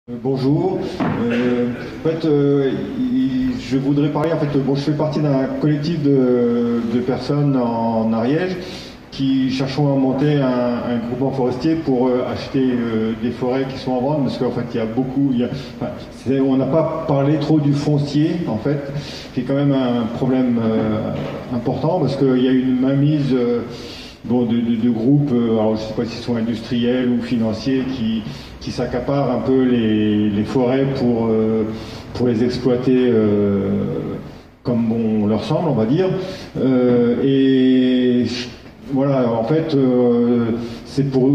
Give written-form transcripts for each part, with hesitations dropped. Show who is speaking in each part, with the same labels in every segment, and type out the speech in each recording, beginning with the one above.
Speaker 1: Bonjour. Je voudrais parler. Je fais partie d'un collectif de personnes en Ariège qui cherchons à monter un groupement forestier pour acheter des forêts qui sont en vente, parce qu'en fait il y a beaucoup. On n'a pas parlé trop du foncier, en fait, qui est quand même un problème important, parce qu'il y a une mainmise de groupes, alors je ne sais pas s'ils sont industriels ou financiers, qui s'accaparent un peu les forêts pour les exploiter comme bon leur semble, on va dire. Voilà, en fait, c'est pour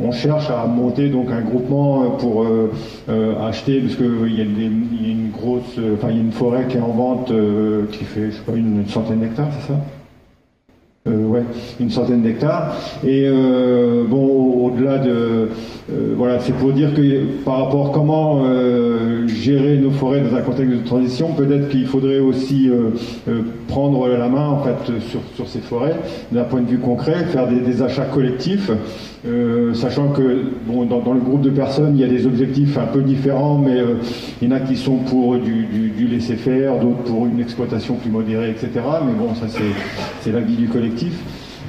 Speaker 1: on cherche à monter donc un groupement pour acheter, parce qu'il y a une grosse, il y a une forêt qui est en vente qui fait, je sais pas, une centaine d'hectares, c'est ça? Ouais, une centaine d'hectares. Et au-delà de... voilà, c'est pour dire que par rapport à comment gérer nos forêts dans un contexte de transition, peut-être qu'il faudrait aussi prendre la main, en fait, sur ces forêts, d'un point de vue concret, faire des achats collectifs, sachant que dans le groupe de personnes, il y a des objectifs un peu différents, mais il y en a qui sont pour du laisser-faire, d'autres pour une exploitation plus modérée, etc. Mais bon, ça c'est l'avis du collectif.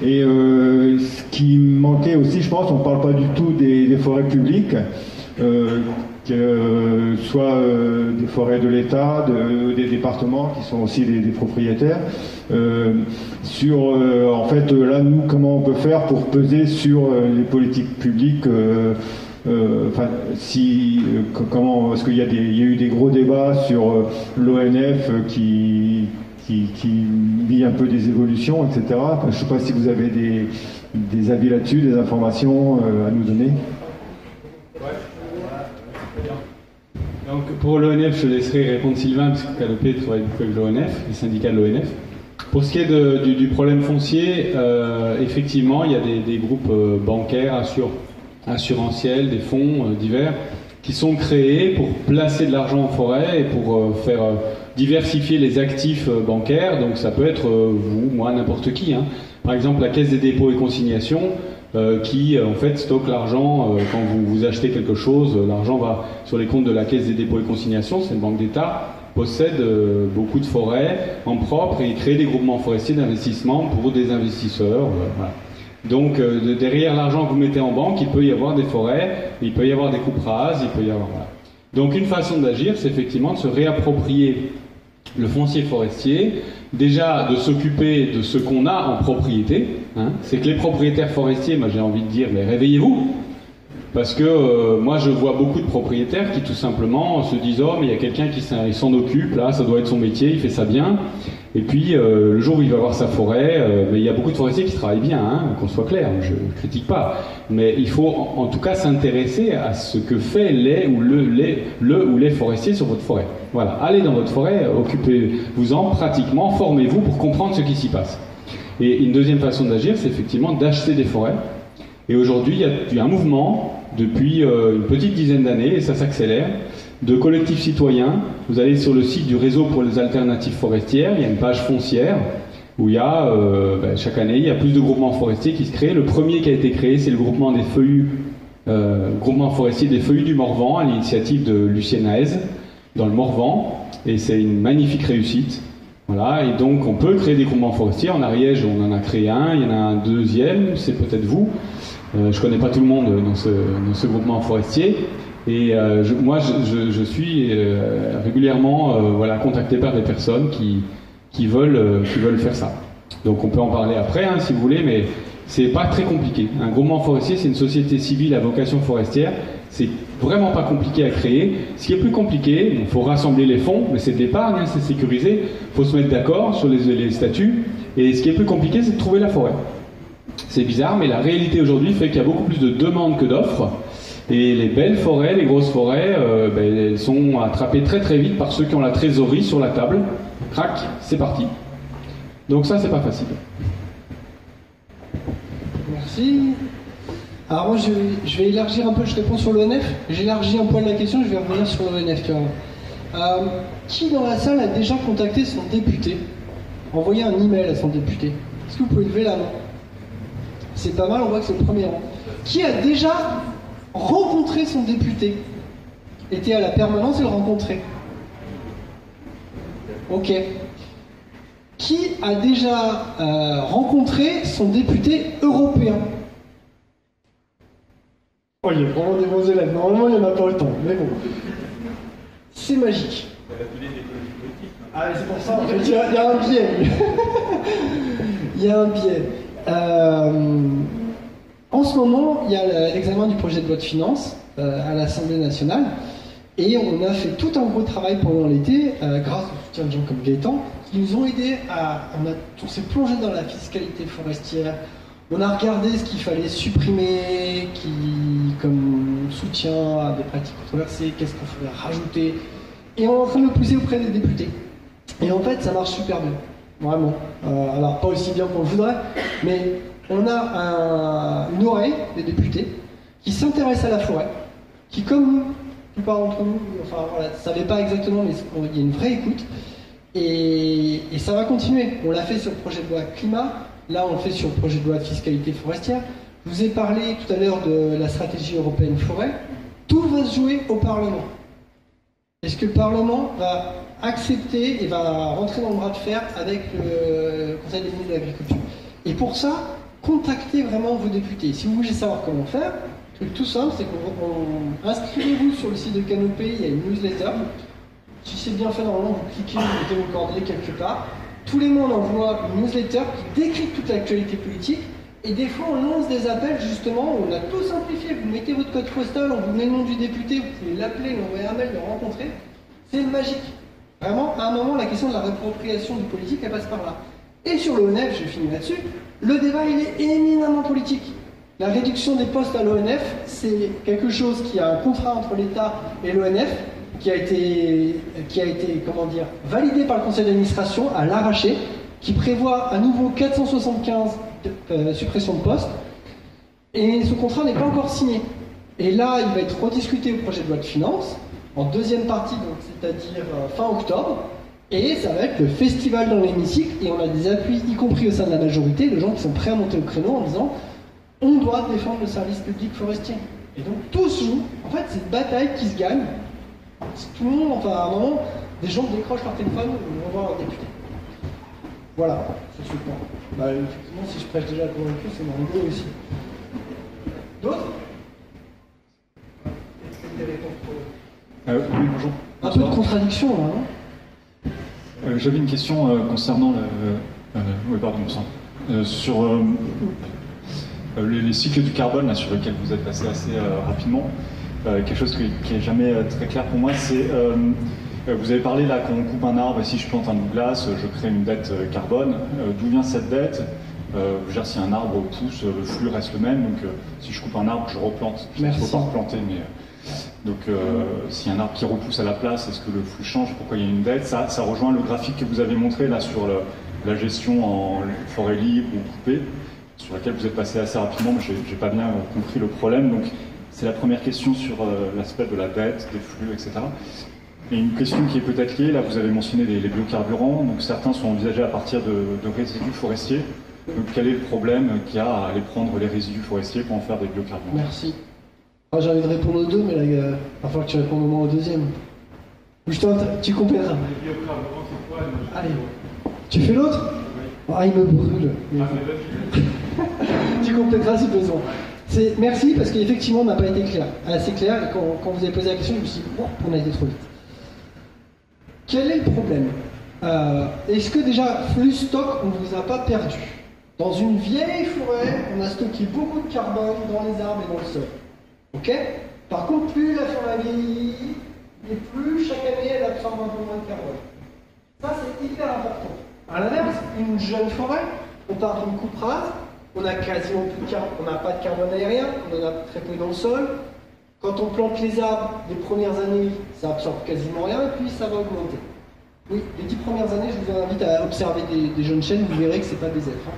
Speaker 1: Et ce qui manquait aussi, je pense, on ne parle pas du tout des forêts publiques, soit des forêts de l'État, des départements qui sont aussi des propriétaires. En fait, là, nous, comment on peut faire pour peser sur les politiques publiques comment, parce qu'il y a eu des gros débats sur l'ONF qui vit un peu des évolutions, etc. Je ne sais pas si vous avez des avis là-dessus, des informations à nous donner.
Speaker 2: Donc pour l'ONF, je laisserai répondre Sylvain, parce que Canopé travaille beaucoup avec l'ONF, les syndicats de l'ONF. Pour ce qui est du problème foncier, effectivement, il y a des groupes bancaires, assurantiels, des fonds divers, qui sont créés pour placer de l'argent en forêt et pour faire diversifier les actifs bancaires. Donc ça peut être vous, moi, n'importe qui. Par exemple, la Caisse des dépôts et consignations, qui en fait stocke l'argent quand vous achetez quelque chose. L'argent va sur les comptes de la Caisse des dépôts et consignations, c'est une banque d'État, possède beaucoup de forêts en propre et crée des groupements forestiers d'investissement pour des investisseurs. Voilà. Donc derrière l'argent que vous mettez en banque, il peut y avoir des forêts, il peut y avoir des coupes rases, il peut y avoir... Voilà. Donc une façon d'agir, c'est effectivement de se réapproprier le foncier forestier, déjà de s'occuper de ce qu'on a en propriété. C'est que les propriétaires forestiers, moi j'ai envie de dire, mais réveillez-vous, parce que moi je vois beaucoup de propriétaires qui tout simplement se disent « Oh, mais il y a quelqu'un qui s'en occupe, là, ça doit être son métier, il fait ça bien ». Et puis, le jour où il va avoir sa forêt, mais il y a beaucoup de forestiers qui travaillent bien, qu'on soit clair, je ne critique pas. Mais il faut en tout cas s'intéresser à ce que fait le ou les forestiers sur votre forêt. Voilà, allez dans votre forêt, occupez-vous-en pratiquement, formez-vous pour comprendre ce qui s'y passe. Et une deuxième façon d'agir, c'est effectivement d'acheter des forêts. Et aujourd'hui, il y a un mouvement, depuis une petite dizaine d'années, et ça s'accélère, de collectifs citoyens. Vous allez sur le site du réseau pour les alternatives forestières, il y a une page foncière où il y a, chaque année, il y a plus de groupements forestiers qui se créent. Le premier qui a été créé, c'est le groupement des feuillus, groupement forestier des feuillus du Morvan, à l'initiative de Lucien Haez, dans le Morvan, et c'est une magnifique réussite. Voilà, et donc on peut créer des groupements forestiers. En Ariège, on en a créé un, il y en a un deuxième, c'est peut-être vous. Je ne connais pas tout le monde dans ce groupement forestier. Et moi, je suis régulièrement contacté par des personnes qui veulent faire ça. Donc on peut en parler après, si vous voulez, mais c'est pas très compliqué. Un groupement forestier, c'est une société civile à vocation forestière. C'est vraiment pas compliqué à créer. Ce qui est plus compliqué, il faut rassembler les fonds, mais c'est de l'épargne, c'est sécurisé. Il faut se mettre d'accord sur les statuts. Et ce qui est plus compliqué, c'est de trouver la forêt. C'est bizarre, mais la réalité aujourd'hui fait qu'il y a beaucoup plus de demandes que d'offres. Et les belles forêts, les grosses forêts, elles sont attrapées très très vite par ceux qui ont la trésorerie sur la table. Crac, c'est parti. Donc ça, c'est pas facile.
Speaker 3: Merci. Alors moi, je vais élargir un peu, je réponds sur l'ONF. J'élargis un peu la question, je vais revenir sur l'ONF. Qui dans la salle a déjà contacté son député, envoyé un email à son député? Est-ce que vous pouvez lever la main? C'est pas mal, on voit que c'est le premier rang. Qui a déjà rencontré son député? Était à la permanence et le rencontrer. Ok. Qui a déjà rencontré son député européen? Oh, il y a vraiment des bons élèves. Normalement, il n'y en a pas autant, mais bon. C'est magique. Ah, c'est pour ça, en fait, il y a un biais. Il y a un biais. En ce moment, il y a l'examen du projet de loi de finances à l'Assemblée nationale. Et on a fait tout un gros travail pendant l'été, grâce au soutien de gens comme Gaëtan, qui nous ont aidés on s'est plongé dans la fiscalité forestière. On a regardé ce qu'il fallait supprimer comme soutien à des pratiques controversées, qu'est-ce qu'il faudrait rajouter. Et on est en train de le pousser auprès des députés. Et en fait, ça marche super bien. Vraiment. Alors, pas aussi bien qu'on le voudrait, mais on a une oreille des députés qui s'intéressent à la forêt, qui, comme nous, la plupart d'entre nous, enfin voilà, ne savaient pas exactement, mais il y a une vraie écoute. Et ça va continuer. On l'a fait sur le projet de loi climat, là on le fait sur le projet de loi de fiscalité forestière. Je vous ai parlé tout à l'heure de la stratégie européenne forêt. Tout va se jouer au Parlement. Est-ce que le Parlement va accepter et va rentrer dans le bras de fer avec le Conseil des ministres de l'Agriculture? Et pour ça, contactez vraiment vos députés. Si vous voulez savoir comment faire, le truc tout simple, c'est qu'on inscrivez-vous sur le site de Canopée, il y a une newsletter. Si c'est bien fait, normalement, vous cliquez, vous mettez vos coordonnées quelque part. Tous les mois, on envoie une newsletter qui décrit toute l'actualité politique. Et des fois, on lance des appels, justement, on a tout simplifié. Vous mettez votre code postal, on vous met le nom du député, vous pouvez l'appeler, lui envoyer un mail, le rencontrer. C'est magique. Vraiment, à un moment, la question de la réappropriation du politique, elle passe par là. Et sur l'ONF, je finis là-dessus, le débat, il est éminemment politique. La réduction des postes à l'ONF, c'est quelque chose qui a un contrat entre l'État et l'ONF, qui a été validé par le conseil d'administration à l'arraché, qui prévoit à nouveau 475 suppressions de postes, et ce contrat n'est pas encore signé. Et là, il va être rediscuté au projet de loi de finances, en deuxième partie, donc c'est-à-dire fin octobre, et ça va être le festival dans l'hémicycle, et on a des appuis, y compris au sein de la majorité, de gens qui sont prêts à monter au créneau en disant on doit défendre le service public forestier. Et donc tout se joue, en fait c'est une bataille qui se gagne. Tout le monde, enfin à un moment, des gens décrochent leur téléphone et vont voir leur député. Voilà, c'est super. Bah, effectivement, si je prêche déjà le convaincu, c'est mon idée aussi. D'autres? Est-ce que des réponses pour eux?
Speaker 4: Oui, bonjour.
Speaker 3: Un peu de contradiction là, hein.
Speaker 4: J'avais une question concernant sur les cycles du carbone là, sur lesquels vous êtes passé assez rapidement. Quelque chose qui n'est jamais très clair pour moi, c'est vous avez parlé là qu'on coupe un arbre et si je plante un Douglas, je crée une dette carbone. D'où vient cette dette? Je veux dire, si un arbre pousse, le flux reste le même, donc si je coupe un arbre, je replante. Il ne faut pas replanter, mais donc s'il y a un arbre qui repousse à la place, est-ce que le flux change? Pourquoi il y a une dette? Ça rejoint le graphique que vous avez montré là sur la gestion en forêt libre ou coupée, sur laquelle vous êtes passé assez rapidement, mais je n'ai pas bien compris le problème. Donc c'est la première question sur l'aspect de la dette, des flux, etc. Et une question qui est peut-être liée, là vous avez mentionné les biocarburants, donc certains sont envisagés à partir de résidus forestiers. Donc quel est le problème qu'il y a à aller prendre les résidus forestiers pour en faire des biocarburants?
Speaker 3: Merci. Ah, j'ai envie de répondre aux deux, mais là, il va falloir que tu répondes au moins au deuxième. Ou tu compléteras.
Speaker 2: Les biocarburants, c'est quoi?
Speaker 3: Allez. Tu fais l'autre? Ah, il me brûle. Tu compléteras si besoin. Merci, parce qu'effectivement, on n'a pas été assez clair. Et quand vous avez posé la question, je me suis dit, oh, on a été trop vite. Quel est le problème? Est-ce que déjà, flux stock, on ne vous a pas perdu? Dans une vieille forêt, on a stocké beaucoup de carbone dans les arbres et dans le sol. Ok? Par contre, plus la forêt vieillit, et plus chaque année elle absorbe un peu moins de carbone. Ça, c'est hyper important. À l'inverse, une jeune forêt, on part d'une coupe rase, on a quasiment plus de carbone, on n'a pas de carbone aérien, on en a très peu dans le sol. Quand on plante les arbres, les premières années, ça absorbe quasiment rien, et puis ça va augmenter. Oui, les 10 premières années, je vous invite à observer des jeunes chênes, vous verrez que c'est pas des êtres. Hein.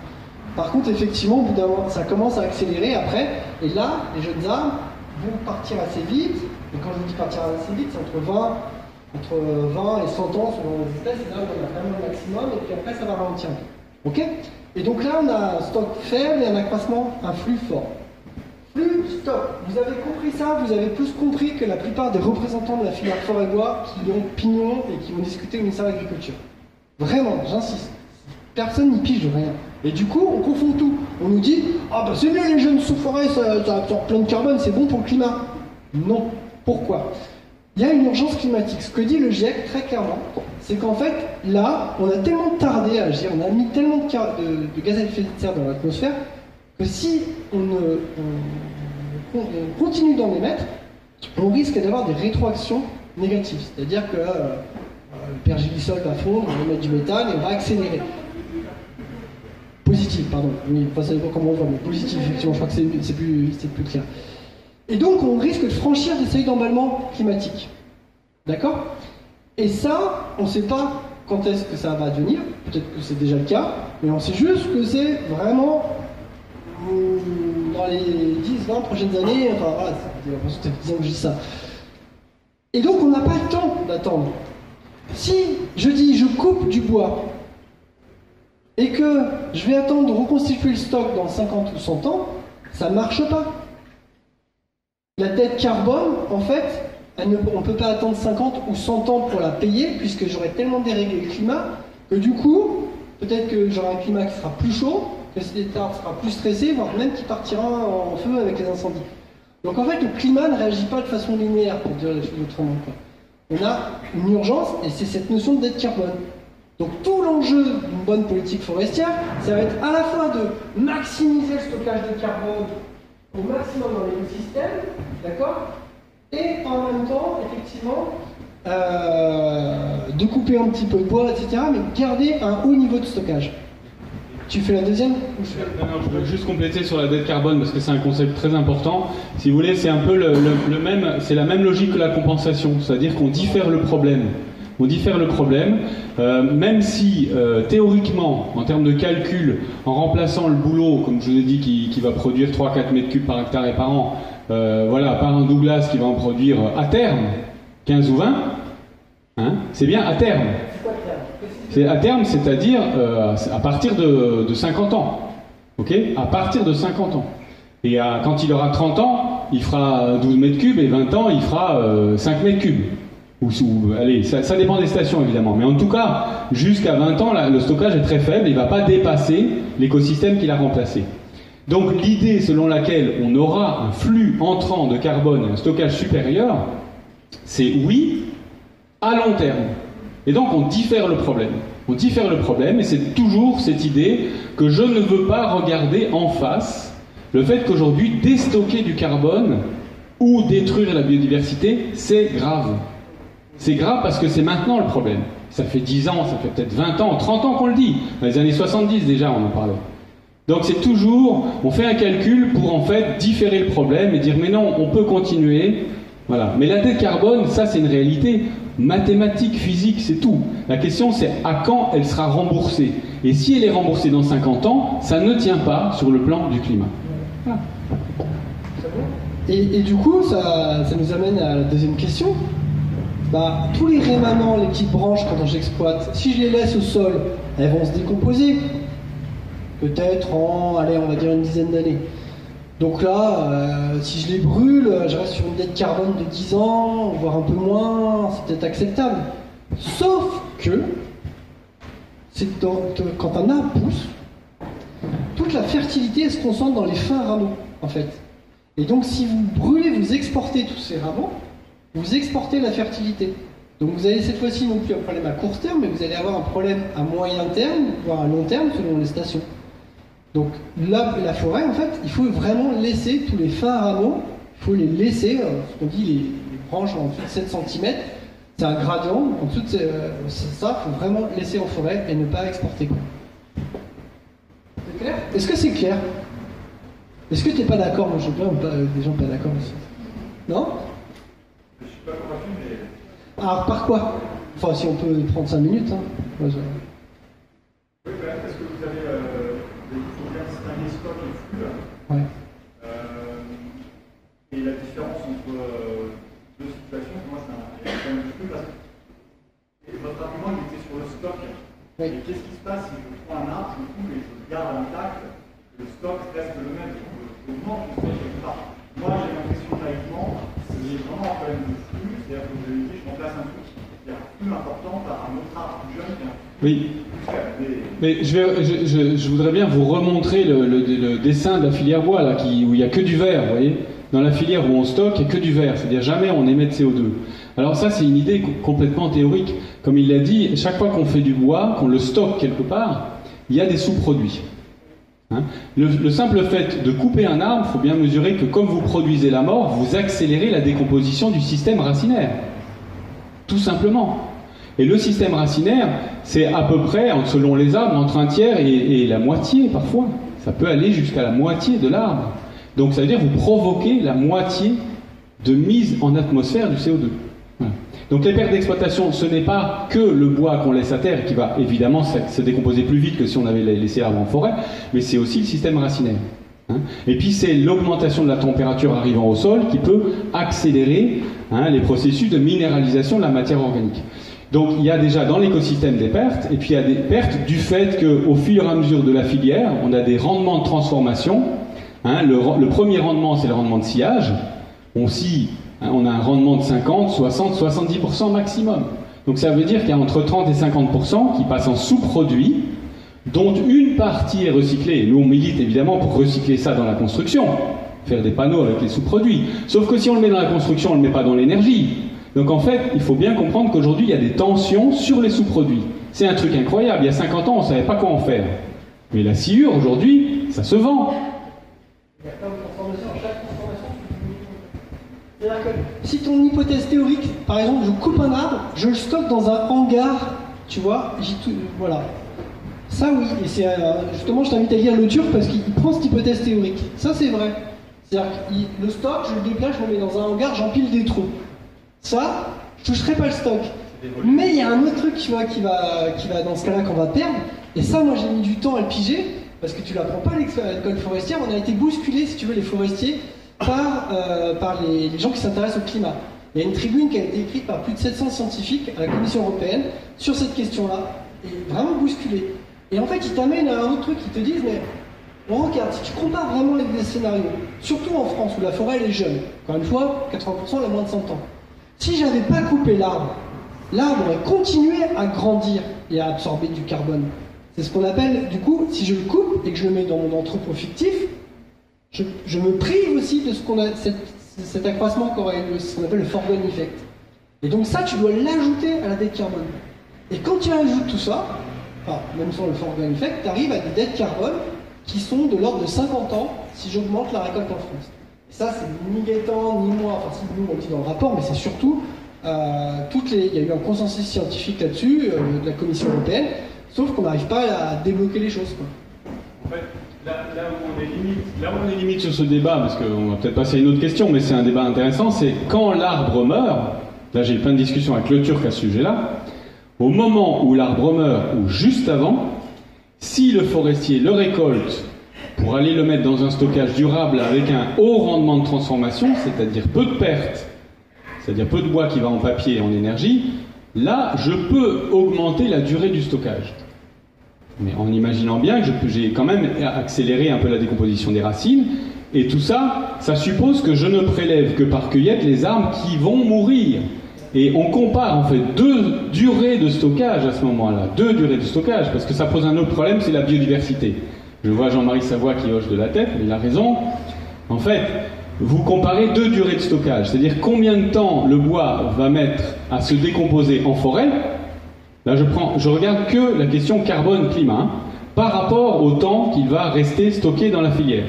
Speaker 3: Par contre, effectivement, au bout d'un moment, ça commence à accélérer après, et là, les jeunes arbres vont partir assez vite, et quand je vous dis partir assez vite, c'est entre 20 et 100 ans selon les espèces, c'est là où on a vraiment le maximum, et puis après ça va ralentir. Ok? Et donc là, on a un stock faible et un accroissement, un flux fort. Flux, stock stop. Vous avez compris ça, vous avez plus compris que la plupart des représentants de la filière forêt-bois qui ont pignon et qui vont discuter au ministère de l'Agriculture. Vraiment, j'insiste. Personne n'y pige rien. Et du coup, on confond tout. On nous dit, ah bah c'est bien les jeunes sous-forêts, ça absorbe plein de carbone, c'est bon pour le climat. Non. Pourquoi? Il y a une urgence climatique. Ce que dit le GIEC très clairement, c'est qu'en fait, là, on a tellement tardé à agir, on a mis tellement de gaz à effet de serre dans l'atmosphère, que si on continue d'en émettre, on risque d'avoir des rétroactions négatives. C'est-à-dire que le pergélisol va fondre, on va émettre du méthane et on va accélérer. Positif, pardon. Oui, enfin, ça dépend comment on voit, mais positif, effectivement, je crois que c'est plus clair. Et donc, on risque de franchir des seuils d'emballement climatique. D'accord? Et ça, on ne sait pas quand est-ce que ça va advenir. Peut-être que c'est déjà le cas, mais on sait juste que c'est vraiment dans les 10-20 prochaines années. Enfin, voilà, j'ai l'impression que ça fait 10 ans que je dis ça. Et donc, on n'a pas le temps d'attendre. Si je dis je coupe du bois et que je vais attendre de reconstituer le stock dans 50 ou 100 ans, ça ne marche pas. La dette carbone, en fait, on ne peut pas attendre 50 ou 100 ans pour la payer, puisque j'aurai tellement déréglé le climat, que du coup, peut-être que j'aurai un climat qui sera plus chaud, que cet état sera plus stressé, voire même qui partira en feu avec les incendies. Donc en fait, le climat ne réagit pas de façon linéaire, pour dire les choses autrement. On a une urgence, et c'est cette notion de dette carbone. Donc tout l'enjeu d'une bonne politique forestière, ça va être à la fois de maximiser le stockage de carbone au maximum dans l'écosystème, d'accord? Et en même temps, effectivement, de couper un petit peu de bois, etc., mais garder un haut niveau de stockage. Tu fais la deuxième?
Speaker 2: Non, je veux juste compléter sur la dette carbone parce que c'est un concept très important. Si vous voulez, c'est un peu c'est la même logique que la compensation, c'est-à-dire qu'on diffère le problème. On diffère le problème, même si théoriquement, en termes de calcul, en remplaçant le boulot, comme je vous ai dit, qui va produire 3-4 mètres cubes par hectare et par an, voilà, par un Douglas qui va en produire à terme 15 ou 20, hein, c'est bien à terme. C'est à terme, c'est-à-dire à partir de 50 ans. Ok? À partir de 50 ans. Et quand il aura 30 ans, il fera 12 mètres cubes et 20 ans, il fera 5 mètres cubes. Allez, ça dépend des stations évidemment, mais en tout cas, jusqu'à 20 ans, le stockage est très faible, il ne va pas dépasser l'écosystème qu'il a remplacé. Donc l'idée selon laquelle on aura un flux entrant de carbone et un stockage supérieur, c'est oui, à long terme. Et donc on diffère le problème. On diffère le problème, et c'est toujours cette idée que je ne veux pas regarder en face le fait qu'aujourd'hui, déstocker du carbone ou détruire la biodiversité, c'est grave. C'est grave parce que c'est maintenant le problème. Ça fait 10 ans, ça fait peut-être 20 ans, 30 ans qu'on le dit. Dans les années 70 déjà, on en parlait. Donc c'est toujours, on fait un calcul pour en fait différer le problème et dire mais non, on peut continuer. Voilà. Mais la dette carbone, ça c'est une réalité mathématique, physique, c'est tout. La question c'est à quand elle sera remboursée. Et si elle est remboursée dans 50 ans, ça ne tient pas sur le plan du climat. Voilà.
Speaker 3: Et du coup, ça nous amène à la deuxième question. Bah, tous les rémanents, les petites branches, quand j'exploite, si je les laisse au sol, elles vont se décomposer. Peut-être allez, on va dire une dizaine d'années. Donc là, si je les brûle, je reste sur une dette carbone de 10 ans, voire un peu moins, c'est peut-être acceptable. Sauf que, quand un arbre pousse, toute la fertilité elle se concentre dans les fins rameaux, en fait. Et donc si vous brûlez, vous exportez tous ces rameaux, vous exportez la fertilité. Donc vous avez cette fois-ci non plus un problème à court terme, mais vous allez avoir un problème à moyen terme, voire à long terme, selon les stations. Donc là, la forêt, en fait, il faut vraiment laisser tous les fins rameaux, il faut les laisser, ce qu'on dit les branches en dessous de 7 cm, c'est un gradient, en dessous de ça, il faut vraiment laisser en forêt et ne pas exporter. C'est clair? Est-ce que c'est clair? Est-ce que tu n'es pas d'accord? Moi, je vois des gens pas d'accord aussi. Non?
Speaker 4: Je suis pas convaincu, mais...
Speaker 3: Alors, par quoi? Enfin, si on peut prendre 5 minutes. Hein.
Speaker 4: Oui, parce que vous avez bien distinguer stock et flux.
Speaker 3: Ouais.
Speaker 4: Et la différence entre deux situations, pour moi, c'est un problème de flux. Parce que votre argument, il était sur le stock. Oui. Et qu'est-ce qui se passe si je prends un arbre, je le coupe et je le garde intact, le stock reste le même, je augmente le stock quelque part. moi j'ai l'impression laïquement, c'est vraiment un problème de flux, c'est-à-dire que je dis, je remplace un truc qui est plus important par un autre arbre plus jeune qui est
Speaker 2: Oui. Mais je voudrais bien vous remontrer le dessin de la filière bois, là, où il n'y a que du vert, vous voyez. Dans la filière où on stocke, il n'y a que du vert, c'est-à-dire jamais on émet de CO2. Alors ça, c'est une idée complètement théorique. Comme il l'a dit, chaque fois qu'on fait du bois, qu'on le stocke quelque part, il y a des sous-produits. Hein, le simple fait de couper un arbre, il faut bien mesurer que comme vous produisez la mort, vous accélérez la décomposition du système racinaire. Tout simplement. Et le système racinaire, c'est à peu près, selon les arbres, entre un tiers et la moitié parfois. Ça peut aller jusqu'à la moitié de l'arbre. Donc ça veut dire que vous provoquez la moitié de mise en atmosphère du CO2. Voilà. Donc les pertes d'exploitation, ce n'est pas que le bois qu'on laisse à terre qui va évidemment se décomposer plus vite que si on avait laissé l'arbre en forêt, mais c'est aussi le système racinaire. Et puis c'est l'augmentation de la température arrivant au sol qui peut accélérer les processus de minéralisation de la matière organique. Donc il y a déjà dans l'écosystème des pertes, et puis il y a des pertes du fait qu'au fur et à mesure de la filière, on a des rendements de transformation. Le premier rendement, c'est le rendement de sciage. On scie, on a un rendement de 50, 60, 70% maximum. Donc ça veut dire qu'il y a entre 30 et 50% qui passent en sous-produits, dont une partie est recyclée. Nous, on milite évidemment pour recycler ça dans la construction, faire des panneaux avec les sous-produits. Sauf que si on le met dans la construction, on ne le met pas dans l'énergie. Donc en fait, il faut bien comprendre qu'aujourd'hui, il y a des tensions sur les sous-produits. C'est un truc incroyable. Il y a 50 ans, on ne savait pas quoi en faire. Mais la sciure, aujourd'hui, ça se vend.
Speaker 3: Il y a plein de transformations, chaque transformation. C'est-à-dire que si ton hypothèse théorique, par exemple, je coupe un arbre, je le stocke dans un hangar, tu vois, voilà. Ça oui, et c'est justement, je t'invite à lire Le Turc parce qu'il prend cette hypothèse théorique. Ça c'est vrai. C'est-à-dire que le stock, je le déplace, je le mets dans un hangar, j'empile des trous. Ça, je toucherai pas le stock. Mais il y a un autre truc, tu vois, qui va dans ce cas-là qu'on va perdre. Et ça, moi, j'ai mis du temps à le piger, parce que tu l'apprends pas à l'école forestière. On a été bousculés, si tu veux, les forestiers, par les gens qui s'intéressent au climat. Il y a une tribune qui a été écrite par plus de 700 scientifiques à la Commission européenne sur cette question-là, et vraiment bousculés. Et en fait, ils t'amènent à un autre truc, ils te disent, mais bon, regarde, si tu compares vraiment les scénarios, surtout en France où la forêt elle est jeune, encore une fois, 80% elle a moins de 100 ans. Si j'avais pas coupé l'arbre aurait continué à grandir et à absorber du carbone. C'est ce qu'on appelle, du coup, si je le coupe et que je le mets dans mon entrepôt fictif, je me prive aussi de ce qu'on a, cet accroissement qu'aurait eu, ce qu'on appelle le foregone effect. Et donc ça, tu dois l'ajouter à la dette carbone. Et quand tu ajoutes tout ça, enfin, même sans le foregone effect, tu arrives à des dettes carbone qui sont de l'ordre de 50 ans si j'augmente la récolte en France. Et ça, c'est ni Gaëtan, ni moi, enfin si nous on le dit dans le rapport, mais c'est surtout, il y a eu un consensus scientifique là-dessus, de la Commission européenne, sauf qu'on n'arrive pas à débloquer les choses, quoi.
Speaker 2: En fait, là où on est limite sur ce débat, parce qu'on va peut-être passer à une autre question, mais c'est un débat intéressant, c'est quand l'arbre meurt, là j'ai eu plein de discussions avec Le Turc à ce sujet-là, au moment où l'arbre meurt, ou juste avant, si le forestier le récolte pour aller le mettre dans un stockage durable avec un haut rendement de transformation, c'est-à-dire peu de pertes, c'est-à-dire peu de bois qui va en papier et en énergie, là, je peux augmenter la durée du stockage. Mais en imaginant bien que j'ai quand même accéléré un peu la décomposition des racines, et tout ça, ça suppose que je ne prélève que par cueillette les arbres qui vont mourir. Et on compare en fait deux durées de stockage à ce moment-là, deux durées de stockage, parce que ça pose un autre problème, c'est la biodiversité. Je vois Jean-Marie Savoie qui hoche de la tête, mais il a raison. En fait, vous comparez deux durées de stockage, c'est-à-dire combien de temps le bois va mettre à se décomposer en forêt. Là, je regarde que la question carbone-climat, par rapport au temps qu'il va rester stocké dans la filière.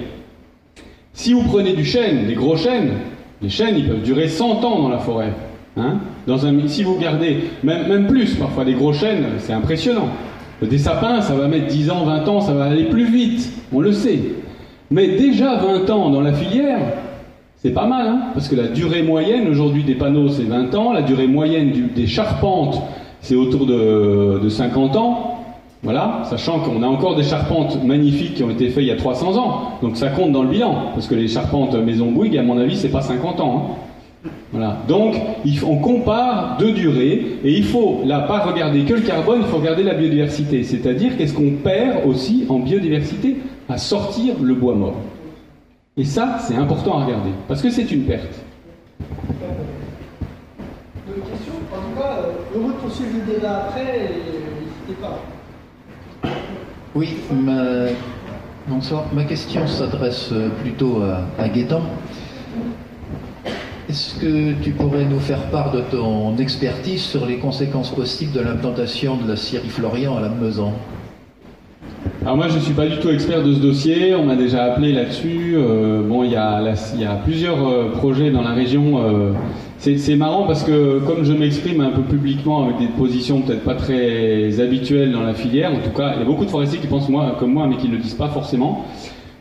Speaker 2: Si vous prenez du chêne, des gros chênes, les chênes, ils peuvent durer 100 ans dans la forêt. Si vous gardez, même plus, parfois des gros chênes, c'est impressionnant. Des sapins, ça va mettre 10 ans, 20 ans, ça va aller plus vite, on le sait. Mais déjà 20 ans dans la filière, c'est pas mal, parce que la durée moyenne aujourd'hui des panneaux, c'est 20 ans, la durée moyenne des charpentes, c'est autour de 50 ans. Voilà, sachant qu'on a encore des charpentes magnifiques qui ont été faites il y a 300 ans, donc ça compte dans le bilan, parce que les charpentes Maison Bouygues, à mon avis, c'est pas 50 ans. Voilà. Donc, on compare deux durées, et il faut, là, pas regarder que le carbone, il faut regarder la biodiversité, c'est-à-dire qu'est-ce qu'on perd aussi en biodiversité à sortir le bois mort. Et ça, c'est important à regarder, parce que c'est une perte.
Speaker 3: D'autres questions? En tout cas, heureux de poursuivre le débat après, et n'hésitez pas.
Speaker 5: Oui, bonsoir. Ma question s'adresse plutôt à Gaëtan. Est-ce que tu pourrais nous faire part de ton expertise sur les conséquences possibles de l'implantation de la scierie Florian à la Meuson?
Speaker 2: Alors moi, je ne suis pas du tout expert de ce dossier, on m'a déjà appelé là-dessus. Bon, il y a plusieurs projets dans la région. C'est marrant parce que comme je m'exprime un peu publiquement avec des positions peut-être pas très habituelles dans la filière, en tout cas, il y a beaucoup de forestiers qui pensent comme moi, mais qui ne le disent pas forcément.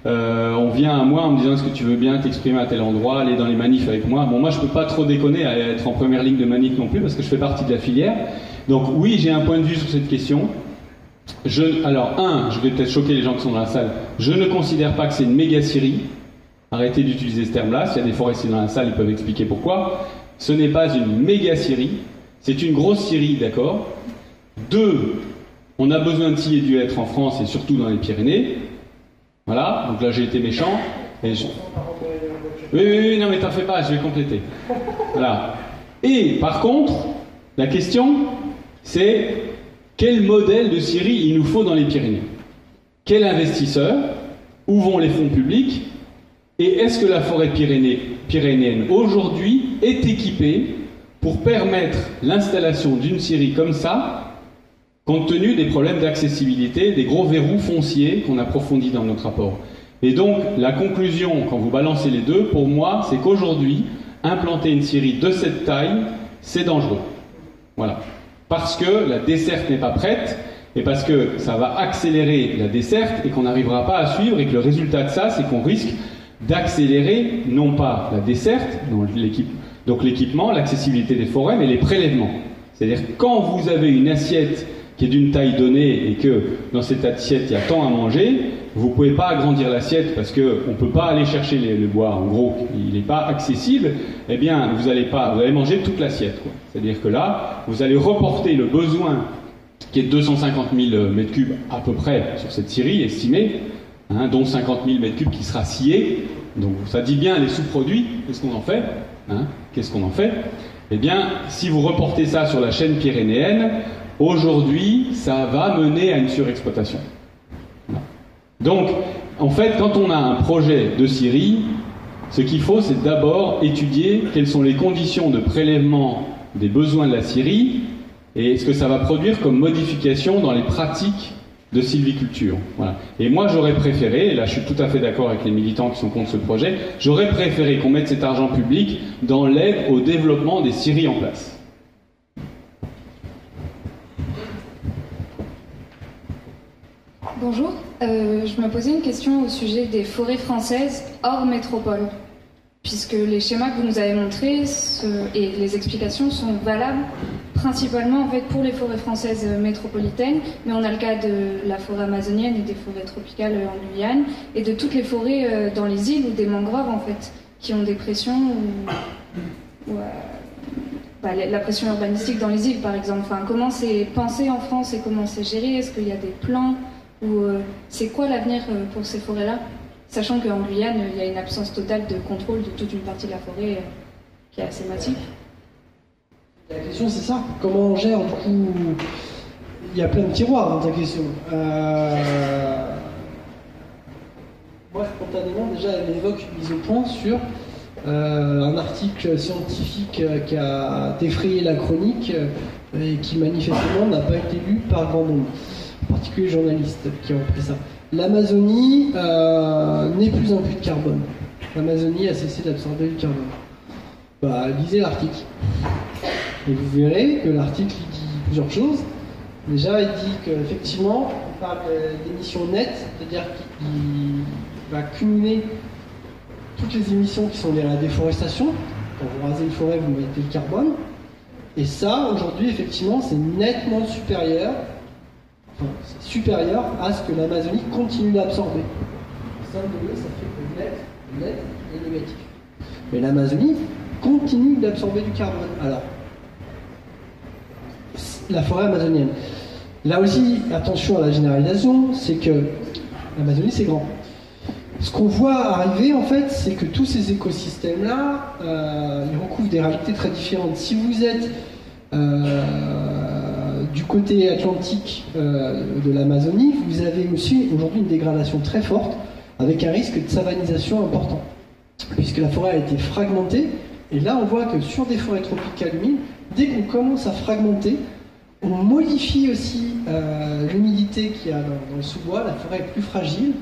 Speaker 2: On vient à moi en me disant est-ce que tu veux bien t'exprimer à tel endroit, aller dans les manifs avec moi. Bon, moi je peux pas trop déconner à être en première ligne de manif non plus parce que je fais partie de la filière. Donc oui, j'ai un point de vue sur cette question. Alors, je vais peut-être choquer les gens qui sont dans la salle. Je ne considère pas que c'est une méga scierie. Arrêtez d'utiliser ce terme-là. S'il y a des forestiers dans la salle, ils peuvent expliquer pourquoi. Ce n'est pas une méga scierie. C'est une grosse scierie, d'accord. 2, on a besoin de scier du hêtre en France et surtout dans les Pyrénées. Voilà, donc là j'ai été méchant. Oui, non mais t'en fais pas, je vais compléter. Voilà. Et par contre, la question, c'est quel modèle de scierie il nous faut dans les Pyrénées? Quel investisseur? Où vont les fonds publics? Et est-ce que la forêt pyrénéenne aujourd'hui est équipée pour permettre l'installation d'une scierie comme ça, compte tenu des problèmes d'accessibilité, des gros verrous fonciers qu'on approfondit dans notre rapport? Et donc, la conclusion, quand vous balancez les deux, pour moi, c'est qu'aujourd'hui, implanter une scierie de cette taille, c'est dangereux. Voilà. Parce que la desserte n'est pas prête, et parce que ça va accélérer la desserte, et qu'on n'arrivera pas à suivre, et que le résultat de ça, c'est qu'on risque d'accélérer, non pas la desserte, donc l'équipement, l'accessibilité des forêts, mais les prélèvements. C'est-à-dire que quand vous avez une assiette qui est d'une taille donnée et que dans cette assiette il y a tant à manger, vous ne pouvez pas agrandir l'assiette parce qu'on ne peut pas aller chercher le bois, en gros, il n'est pas accessible, eh bien vous allez manger toute l'assiette. C'est-à-dire que là, vous allez reporter le besoin qui est de 250 000 m3 à peu près sur cette scierie estimée, dont 50 000 m3 qui sera scié. Donc ça dit bien les sous-produits, qu'est-ce qu'on en fait? Qu'est-ce qu'on en fait? Eh bien, si vous reportez ça sur la chaîne pyrénéenne, aujourd'hui, ça va mener à une surexploitation. Donc, en fait, quand on a un projet de scierie, ce qu'il faut, c'est d'abord étudier quelles sont les conditions de prélèvement des besoins de la scierie et ce que ça va produire comme modification dans les pratiques de sylviculture. Voilà. Et moi, j'aurais préféré, et là je suis tout à fait d'accord avec les militants qui sont contre ce projet, j'aurais préféré qu'on mette cet argent public dans l'aide au développement des scieries en place.
Speaker 6: Bonjour, je me posais une question au sujet des forêts françaises hors métropole, puisque les schémas que vous nous avez montrés et les explications sont valables principalement en fait, pour les forêts françaises métropolitaines, mais on a le cas de la forêt amazonienne et des forêts tropicales en Guyane, et de toutes les forêts dans les îles ou des mangroves en fait, qui ont des pressions la pression urbanistique dans les îles par exemple. Enfin, comment c'est pensé en France et comment c'est géré? Est-ce qu'il y a des plans? Ou c'est quoi l'avenir pour ces forêts-là, sachant qu'en Guyane, il y a une absence totale de contrôle de toute une partie de la forêt qui est assez massive.
Speaker 3: La question, c'est ça. Comment on gère, du coup... Il y a plein de tiroirs dans ta question. Moi, spontanément, déjà, elle évoque une mise au point sur un article scientifique qui a défrayé la chronique et qui, manifestement, n'a pas été lu par grand nombre. En particulier journalistes qui ont pris ça. L'Amazonie n'est plus un puits de carbone. L'Amazonie a cessé d'absorber du carbone. Lisez l'article. Et vous verrez que l'article dit plusieurs choses. Déjà, il dit qu'effectivement, on parle d'émissions nettes, c'est-à-dire qu'il va cumuler toutes les émissions qui sont liées à la déforestation. Quand vous rasez une forêt, vous mettez le carbone. Et ça, aujourd'hui, effectivement, c'est nettement supérieur. C'est supérieur à ce que l'Amazonie continue d'absorber. 5 degrés, ça fait que net et négatif. Mais l'Amazonie continue d'absorber du carbone. Alors, la forêt amazonienne. Là aussi, attention à la généralisation, c'est que l'Amazonie, c'est grand. Ce qu'on voit arriver, en fait, c'est que tous ces écosystèmes-là, ils recouvrent des réalités très différentes. Si vous êtes du côté atlantique de l'Amazonie, vous avez aussi aujourd'hui une dégradation très forte, avec un risque de savanisation important, puisque la forêt a été fragmentée. Et là, on voit que sur des forêts tropicales humides, dès qu'on commence à fragmenter, on modifie aussi l'humidité qu'il y a dans le sous-bois. La forêt est plus fragile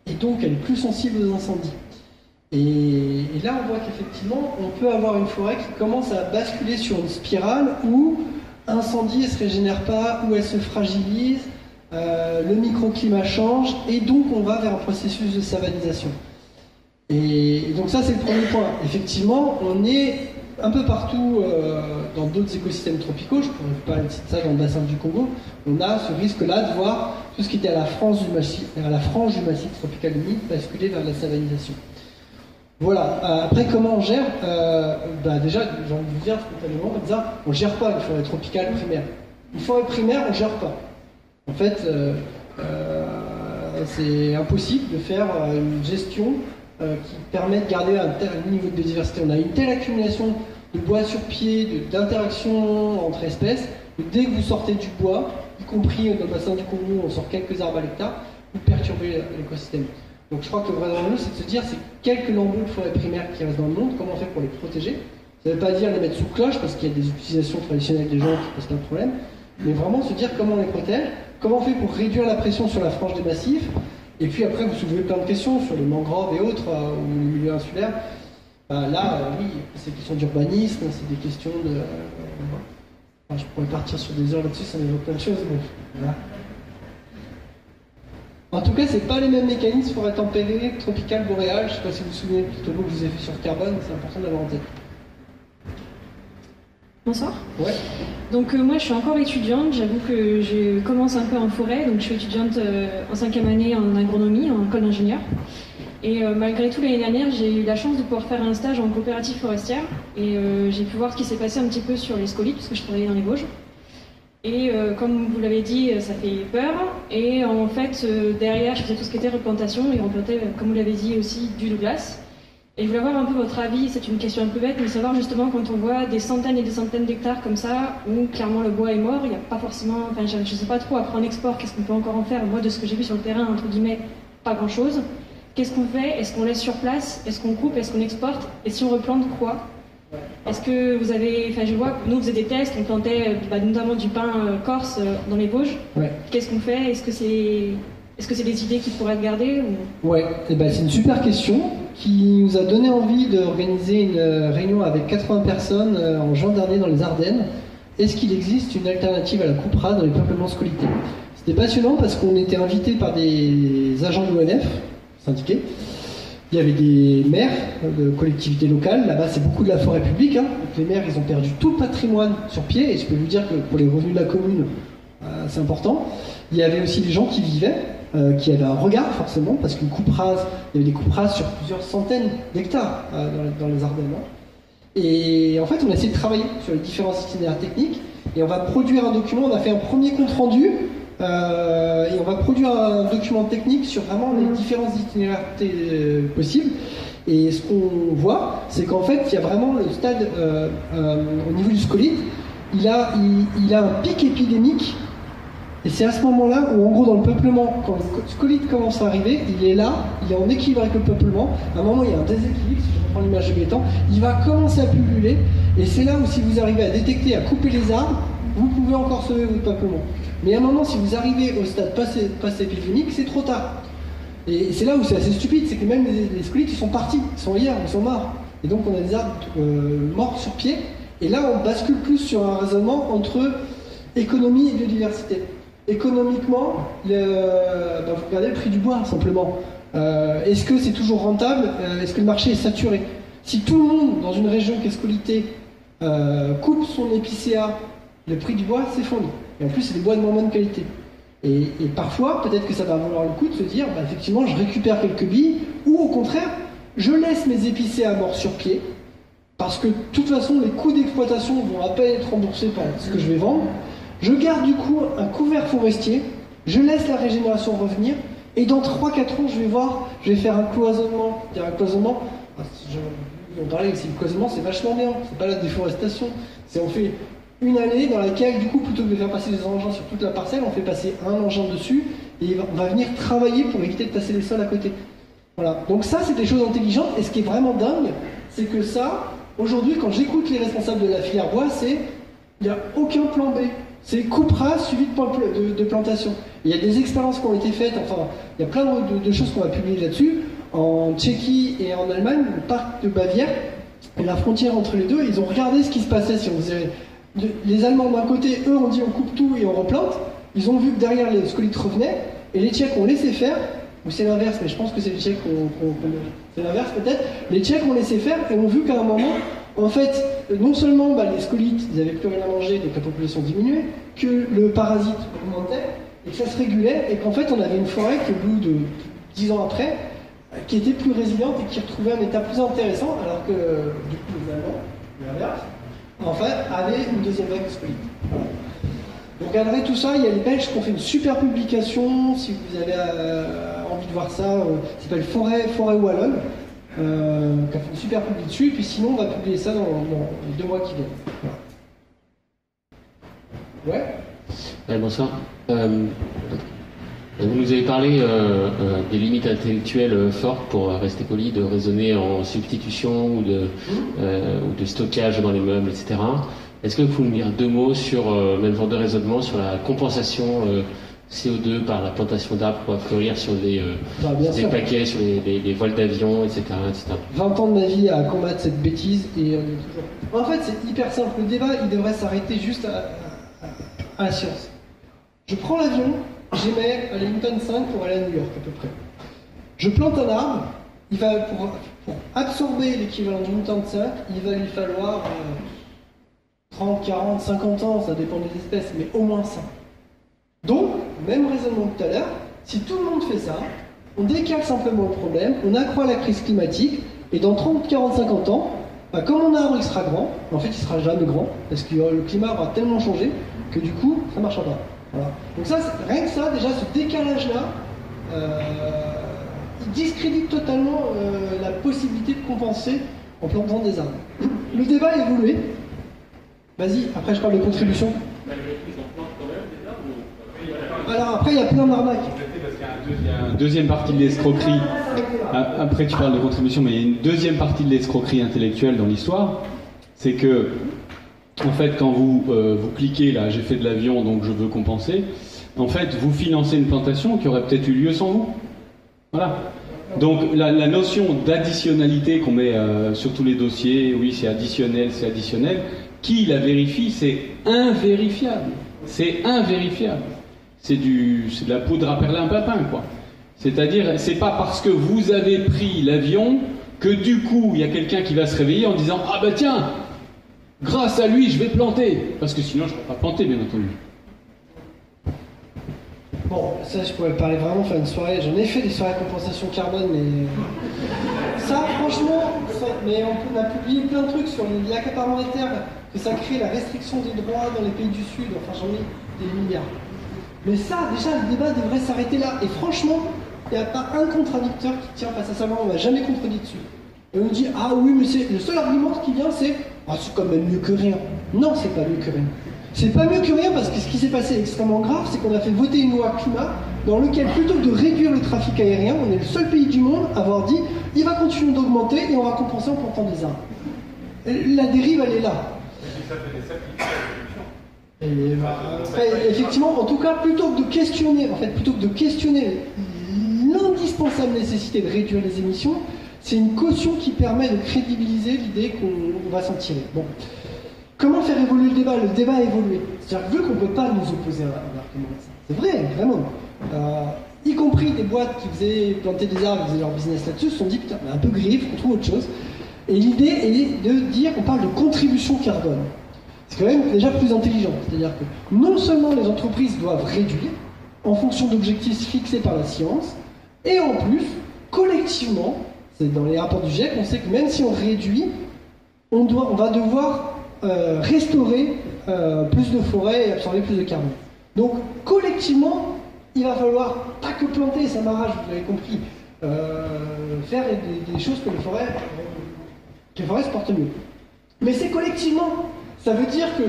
Speaker 3: et donc elle est plus sensible aux incendies. Et là, on voit qu'effectivement, on peut avoir une forêt qui commence à basculer sur une spirale où incendie, elle ne se régénère pas, où elle se fragilise, le microclimat change et donc on va vers un processus de savanisation. Et donc ça, c'est le premier point. Effectivement, on est un peu partout dans d'autres écosystèmes tropicaux, je pourrais pas parler de ça dans le bassin du Congo, on a ce risque-là de voir tout ce qui était à la frange du massif tropical humide basculer vers la savanisation. Voilà. Après, comment on gère déjà, j'ai envie de vous dire spontanément, comme ça, on ne gère pas une forêt tropicale primaire. Une forêt primaire, on ne gère pas. En fait, c'est impossible de faire une gestion qui permet de garder un tel niveau de biodiversité. On a une telle accumulation de bois sur pied, d'interactions entre espèces, que dès que vous sortez du bois, y compris dans le bassin du Congo, on sort quelques arbres à l'hectare, vous perturbez l'écosystème. Donc je crois que le vrai enjeu, c'est de se dire, c'est quelques lambeaux de forêts primaires qui restent dans le monde, comment on fait pour les protéger. Ça ne veut pas dire les mettre sous cloche, parce qu'il y a des utilisations traditionnelles des gens qui posent pas de problème, mais vraiment se dire comment on les protège, comment on fait pour réduire la pression sur la frange des massifs. Et puis après, vous soulevez plein de questions sur les mangroves et autres, ou les milieux insulaires. Oui, c'est des questions d'urbanisme, c'est des questions de... je pourrais partir sur des heures là-dessus, ça évoque plein de choses, mais voilà. En tout cas, c'est pas les mêmes mécanismes forêt tempérée, tropicale, boréale. Je sais pas si vous vous souvenez du tableau que je vous ai fait sur le carbone, c'est important de l'avoir en tête.
Speaker 7: Bonsoir.
Speaker 3: Ouais.
Speaker 7: Donc moi je suis encore étudiante, j'avoue que je commence un peu en forêt, donc je suis étudiante en 5e année en agronomie, en école d'ingénieur. Et malgré tout l'année dernière, j'ai eu la chance de pouvoir faire un stage en coopérative forestière et j'ai pu voir ce qui s'est passé un petit peu sur les scolites, parce que je travaillais dans les Vosges. Et comme vous l'avez dit, ça fait peur. Et en fait, derrière, je faisais tout ce qui était replantation et replantais, comme vous l'avez dit aussi, du Douglas. Et je voulais avoir un peu votre avis, c'est une question un peu bête, mais savoir justement quand on voit des centaines et des centaines d'hectares comme ça, où clairement le bois est mort, il n'y a pas forcément, enfin je ne sais pas trop, après en export, qu'est-ce qu'on peut encore en faire? Moi de ce que j'ai vu sur le terrain, entre guillemets, pas grand chose. Qu'est-ce qu'on fait? Est-ce qu'on laisse sur place? Est-ce qu'on coupe? Est-ce qu'on exporte? Et si on replante, quoi? Est-ce que vous avez, enfin je vois que nous on faisait des tests, on plantait notamment du pin corse dans les Vosges. Ouais. Qu'est-ce qu'on fait? Est-ce que c'est des idées qui pourraient être gardées ou...
Speaker 3: Ouais, c'est une super question qui nous a donné envie d'organiser une réunion avec 80 personnes en juin dernier dans les Ardennes. Est-ce qu'il existe une alternative à la coupe rase dans les peuplements scolités? C'était passionnant parce qu'on était invités par des agents de l'ONF, syndiqués. Il y avait des maires de collectivités locales. Là-bas, c'est beaucoup de la forêt publique. Donc les maires, ils ont perdu tout le patrimoine sur pied. Et je peux vous dire que pour les revenus de la commune, c'est important. Il y avait aussi des gens qui vivaient, qui avaient un regard forcément, parce qu'une coupe rase, il y avait des coupes rases sur plusieurs centaines d'hectares dans les Ardennes. Et en fait, on a essayé de travailler sur les différents itinéraires techniques, et on va produire un document. On a fait un premier compte rendu, et on va produire un document technique sur vraiment les différents itinéraires possibles. Et ce qu'on voit, c'est qu'en fait, il y a vraiment le stade au niveau du scolite, il a un pic épidémique. Et c'est à ce moment-là où, en gros, dans le peuplement, quand le scolite commence à arriver, il est là, il est en équilibre avec le peuplement. À un moment, il y a un déséquilibre, si je reprends l'image de Gaëtan, il va commencer à pulluler. Et c'est là où, si vous arrivez à détecter, à couper les arbres, vous pouvez encore sauver votre peuplement. Mais à un moment, si vous arrivez au stade post-épidémique, c'est trop tard. Et c'est là où c'est assez stupide, c'est que même les scolites, ils sont partis, ils sont hier, ils sont morts. Et donc, on a des arbres morts sur pied. Et là, on bascule plus sur un raisonnement entre économie et biodiversité. Économiquement, vous regardez le prix du bois, simplement. Est-ce que c'est toujours rentable? Est-ce que le marché est saturé? Si tout le monde, dans une région qui est scolitée, coupe son épicéa, le prix du bois s'effondre. Et en plus, c'est des bois de moins bonne qualité. Et parfois, peut-être que ça va valoir le coup de se dire, effectivement, je récupère quelques billes, ou au contraire, je laisse mes épicéas morts sur pied, parce que de toute façon, les coûts d'exploitation vont à peine être remboursés par ce que je vais vendre. Je garde du coup un couvert forestier, je laisse la régénération revenir, Et dans 3-4 ans, je vais faire un cloisonnement. Un cloisonnement, on parlait que le cloisonnement, c'est vachement bien. C'est pas la déforestation. On fait une année dans laquelle, du coup, plutôt que de faire passer des engins sur toute la parcelle, on fait passer un engin dessus et on va venir travailler pour éviter de tasser les sols à côté. Voilà. Donc ça, c'est des choses intelligentes. Et ce qui est vraiment dingue, c'est que ça, aujourd'hui, quand j'écoute les responsables de la filière bois, il n'y a aucun plan B. C'est coupe rase suivi de plantation. Il y a des expériences qui ont été faites, enfin, il y a plein de choses qu'on va publier là-dessus. En Tchéquie et en Allemagne, le parc de Bavière, et la frontière entre les deux, ils ont regardé ce qui se passait si on faisait... Les Allemands d'un côté, eux, ont dit on coupe tout et on replante. Ils ont vu que derrière les scolytes revenaient, et les Tchèques ont laissé faire, ou c'est l'inverse, mais je pense que c'est les Tchèques c'est l'inverse peut-être. Les Tchèques ont laissé faire et ont vu qu'à un moment, en fait, non seulement les scolytes, ils n'avaient plus rien à manger, donc la population diminuait, que le parasite augmentait, et que ça se régulait, et qu'en fait, on avait une forêt qui, au bout de 10 ans après, qui était plus résiliente et qui retrouvait un état plus intéressant, alors que, du coup, les Allemands, l'inverse, en fait, avaient une deuxième vague de scolytes. Voilà. Donc, regardez tout ça, il y a les Belges qui ont fait une super publication, si vous avez envie de voir ça, ça s'appelle Forêt Wallonne, qui a fait une super publi dessus, et puis sinon, on va publier ça dans les 2 mois qui viennent. Voilà. Ouais.
Speaker 8: Bonsoir. Vous nous avez parlé des limites intellectuelles fortes, pour rester poli, de raisonner en substitution ou de stockage dans les meubles, etc. Est-ce que vous pouvez nous dire 2 mots sur, même genre de raisonnement, sur la compensation CO2 par la plantation d'arbres pour fleurir sur des paquets, sur les vols d'avion, etc., etc.
Speaker 3: 20 ans de ma vie à combattre cette bêtise, et en fait, c'est hyper simple. Le débat, il devrait s'arrêter juste à la science. Je prends l'avion, j'émets à Newton 5 pour aller à New York à peu près. Je plante un arbre, il va pour absorber l'équivalent de Newton 5, il va lui falloir 30, 40, 50 ans, ça dépend des espèces, mais au moins ça. Donc, même raisonnement que tout à l'heure, si tout le monde fait ça, on décale simplement le problème, on accroît la crise climatique, et dans 30, 40, 50 ans, comme mon arbre il sera grand, en fait il sera jamais grand, parce que le climat aura tellement changé que du coup, ça ne marchera pas. Voilà. Donc ça, rien que ça, déjà, ce décalage-là, il discrédite totalement la possibilité de compenser en plantant des arbres. Le débat a évolué. Vas-y, après je parle de contribution. Alors après, il y a plein d'arnaques.
Speaker 2: Il y a une deuxième partie de l'escroquerie. Après, tu parles de contribution, mais il y a une deuxième partie de l'escroquerie intellectuelle dans l'histoire. C'est que, en fait, quand vous cliquez là, j'ai fait de l'avion, donc je veux compenser, en fait, vous financez une plantation qui aurait peut-être eu lieu sans vous. Voilà. Donc, la notion d'additionnalité qu'on met sur tous les dossiers, oui, c'est additionnel, qui la vérifie, c'est invérifiable. C'est invérifiable. C'est de la poudre à perlimpinpin, quoi. C'est-à-dire, c'est pas parce que vous avez pris l'avion que du coup, il y a quelqu'un qui va se réveiller en disant « Ah bah tiens, grâce à lui, je vais planter !» Parce que sinon, je ne peux pas planter, bien entendu.
Speaker 3: Bon, ça, je pourrais parler vraiment, faire une soirée. J'en ai fait des soirées compensation carbone, mais... Ça, franchement, mais on a publié plein de trucs sur l'accaparement des terres, que ça crée la restriction des droits dans les pays du Sud, enfin, j'en ai des milliards. Mais ça, déjà, le débat devrait s'arrêter là. Et franchement, il n'y a pas un contradicteur qui tient face à ça. On ne m'a jamais contredit dessus. Et on me dit, ah oui, mais le seul argument qui vient, c'est ah, c'est quand même mieux que rien. Non, c'est pas mieux que rien. C'est pas mieux que rien parce que ce qui s'est passé est extrêmement grave, c'est qu'on a fait voter une loi climat dans laquelle, plutôt que de réduire le trafic aérien, on est le seul pays du monde à avoir dit, il va continuer d'augmenter et on va compenser en plantant des arbres. Et la dérive, elle est là. Et effectivement, en tout cas, plutôt que de questionner l'indispensable nécessité de réduire les émissions, c'est une caution qui permet de crédibiliser l'idée qu'on va s'en tirer. Bon. Comment faire évoluer le débat ? Le débat a évolué. C'est-à-dire que vu qu'on ne peut pas nous opposer à un argument comme ça, c'est vrai, vraiment. Y compris des boîtes qui faisaient planter des arbres, qui faisaient leur business là-dessus, se sont dit, putain, un peu griffe, on trouve autre chose. Et l'idée est de dire, on parle de contribution carbone. C'est quand même déjà plus intelligent. C'est-à-dire que non seulement les entreprises doivent réduire en fonction d'objectifs fixés par la science, et en plus, collectivement, c'est dans les rapports du GIEC, on sait que même si on réduit, on va devoir restaurer plus de forêts et absorber plus de carbone. Donc, collectivement, il va falloir, pas que planter, ça m'arrache, vous l'avez compris, faire des choses que les forêts se portent mieux. Mais c'est collectivement. Ça veut dire que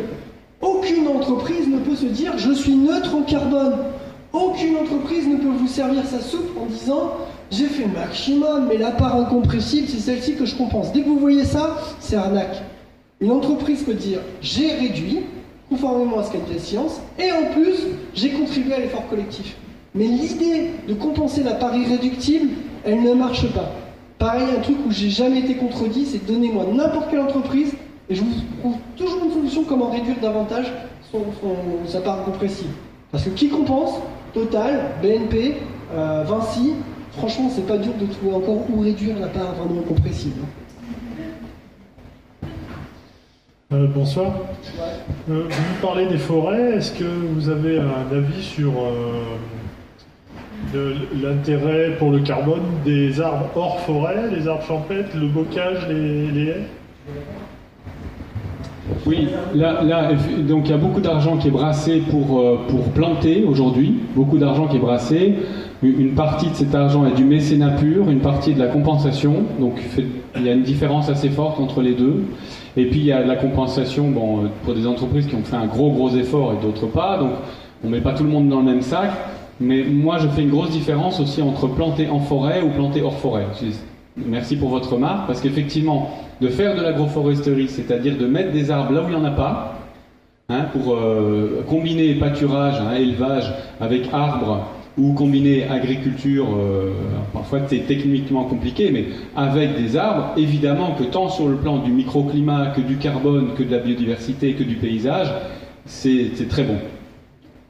Speaker 3: aucune entreprise ne peut se dire « je suis neutre en carbone ». Aucune entreprise ne peut vous servir sa soupe en disant « j'ai fait le maximum, mais la part incompressible, c'est celle-ci que je compense ». Dès que vous voyez ça, c'est arnaque. Une entreprise peut dire « j'ai réduit, conformément à ce qu'a dit la science, et en plus, j'ai contribué à l'effort collectif ». Mais l'idée de compenser la part irréductible, elle ne marche pas. Pareil, un truc où j'ai jamais été contredit, c'est donnez-moi n'importe quelle entreprise, et je vous trouve toujours une solution comment réduire davantage sa part incompressible. Parce que qui compense ? Total, BNP, Vinci, franchement, c'est pas dur de trouver encore où réduire la part vraiment compressible.
Speaker 9: Bonsoir. Vous nous parlez des forêts. Est-ce que vous avez un avis sur l'intérêt pour le carbone des arbres hors forêt, les arbres champêtres, le bocage, les haies ?
Speaker 2: Oui, là, donc il y a beaucoup d'argent qui est brassé pour planter aujourd'hui, beaucoup d'argent qui est brassé. Une partie de cet argent est du mécénat pur, une partie est de la compensation, donc il y a une différence assez forte entre les deux. Et puis il y a la compensation pour des entreprises qui ont fait un gros effort et d'autres pas, donc on ne met pas tout le monde dans le même sac. Mais moi je fais une grosse différence aussi entre planter en forêt ou planter hors forêt. Merci pour votre remarque, parce qu'effectivement, de faire de l'agroforesterie, c'est-à-dire de mettre des arbres là où il n'y en a pas, pour combiner pâturage, élevage avec arbres, ou combiner agriculture, parfois c'est techniquement compliqué, mais avec des arbres, évidemment que tant sur le plan du microclimat, que du carbone, que de la biodiversité, que du paysage, c'est très bon.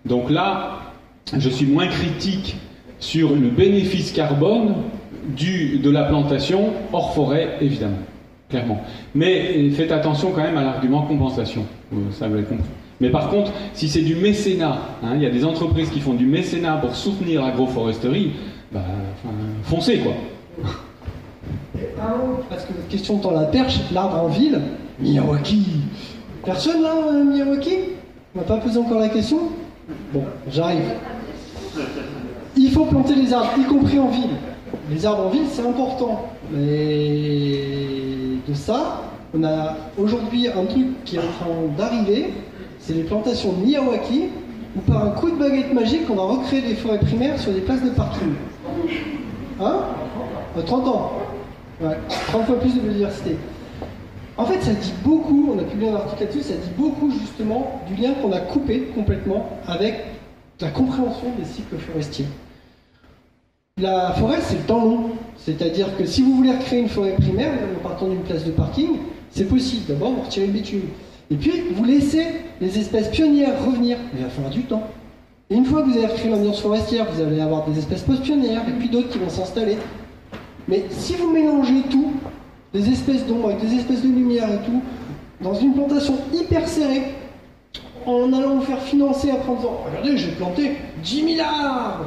Speaker 2: Donc là, je suis moins critique sur le bénéfice carbone de la plantation hors forêt, évidemment, clairement. Mais faites attention quand même à l'argument compensation, ça vous l'avez compris. Mais par contre, si c'est du mécénat, il y a des entreprises qui font du mécénat pour soutenir l'agroforesterie, foncez quoi.
Speaker 3: Parce que votre question tend la perche, l'arbre en ville, Miyawaki. Personne là, Miyawaki ? On n'a pas posé encore la question ? Bon, j'arrive. Il faut planter les arbres, y compris en ville. Les arbres en ville, c'est important. Mais de ça, on a aujourd'hui un truc qui est en train d'arriver, c'est les plantations de Miyawaki, où par un coup de baguette magique, on va recréer des forêts primaires sur des places de parking. 30 ans. Ouais, 30 fois plus de biodiversité. En fait, ça dit beaucoup, on a publié un article là-dessus, ça dit beaucoup justement du lien qu'on a coupé complètement avec la compréhension des cycles forestiers. La forêt, c'est le temps long. C'est-à-dire que si vous voulez recréer une forêt primaire, en partant d'une place de parking, c'est possible. D'abord, vous retirez le bitume. Et puis, vous laissez les espèces pionnières revenir. Il va falloir du temps. Et une fois que vous avez recréé l'ambiance forestière, vous allez avoir des espèces post-pionnières et puis d'autres qui vont s'installer. Mais si vous mélangez tout, des espèces d'ombre avec des espèces de lumière et tout, dans une plantation hyper serrée, en allant vous faire financer après en disant « Regardez, j'ai planté 10 000 arbres !»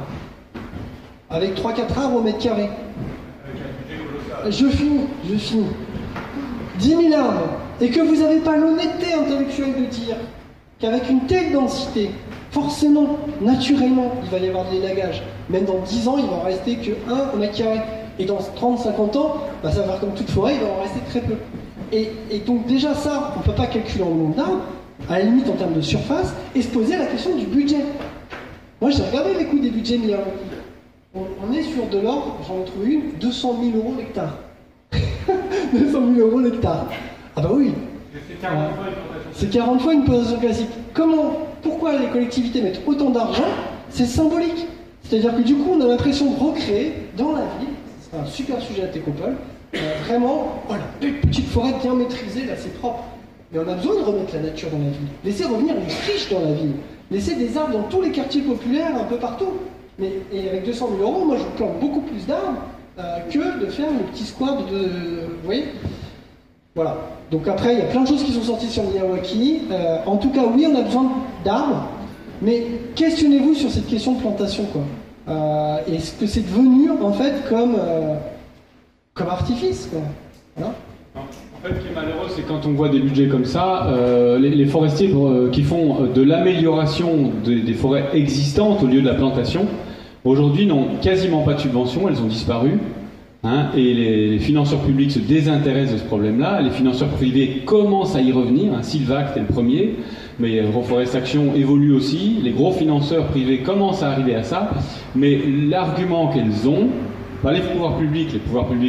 Speaker 3: avec 3-4 arbres au mètre carré. Je finis. 10 000 arbres. Et que vous n'avez pas l'honnêteté intellectuelle de dire qu'avec une telle densité, forcément, naturellement, il va y avoir de l'élagage. Même dans 10 ans, il va en rester que 1 au mètre carré. Et dans 30-50 ans, ça va faire comme toute forêt, il va en rester très peu. Et donc déjà ça, on ne peut pas calculer en nombre d'arbres, à la limite en termes de surface, et se poser la question du budget. Moi j'ai regardé les coûts des budgets Miyawaki. On est sur de l'ordre, j'en ai trouvé une, 200 000 € l'hectare. 200 000 € l'hectare. Ah bah oui. C'est 40 fois une plantation classique. Pourquoi les collectivités mettent autant d'argent ? C'est symbolique. C'est-à-dire que du coup, on a l'impression de recréer dans la ville, c'est un super sujet à Técopole, vraiment, voilà, une petite forêt bien maîtrisée, là c'est propre. Mais on a besoin de remettre la nature dans la ville. Laisser revenir les friches dans la ville. Laisser des arbres dans tous les quartiers populaires, un peu partout. Et avec 200 000 €, moi je plante beaucoup plus d'arbres que de faire le petit square de... Vous voyez ? Voilà. Donc après, il y a plein de choses qui sont sorties sur Miyawaki. En tout cas, oui, on a besoin d'arbres, mais questionnez-vous sur cette question de plantation, quoi. Est-ce que c'est devenu, en fait, comme artifice, quoi. Voilà.
Speaker 2: En fait, ce qui est malheureux, c'est quand on voit des budgets comme ça, les forestiers qui font de l'amélioration des forêts existantes au lieu de la plantation, aujourd'hui n'ont quasiment pas de subventions, elles ont disparu. Hein, et les financeurs publics se désintéressent de ce problème-là. Les financeurs privés commencent à y revenir. Hein, Silvac est le premier, mais Reforest Action évolue aussi. Les gros financeurs privés commencent à arriver à ça. Mais l'argument qu'elles ont, pas les pouvoirs publics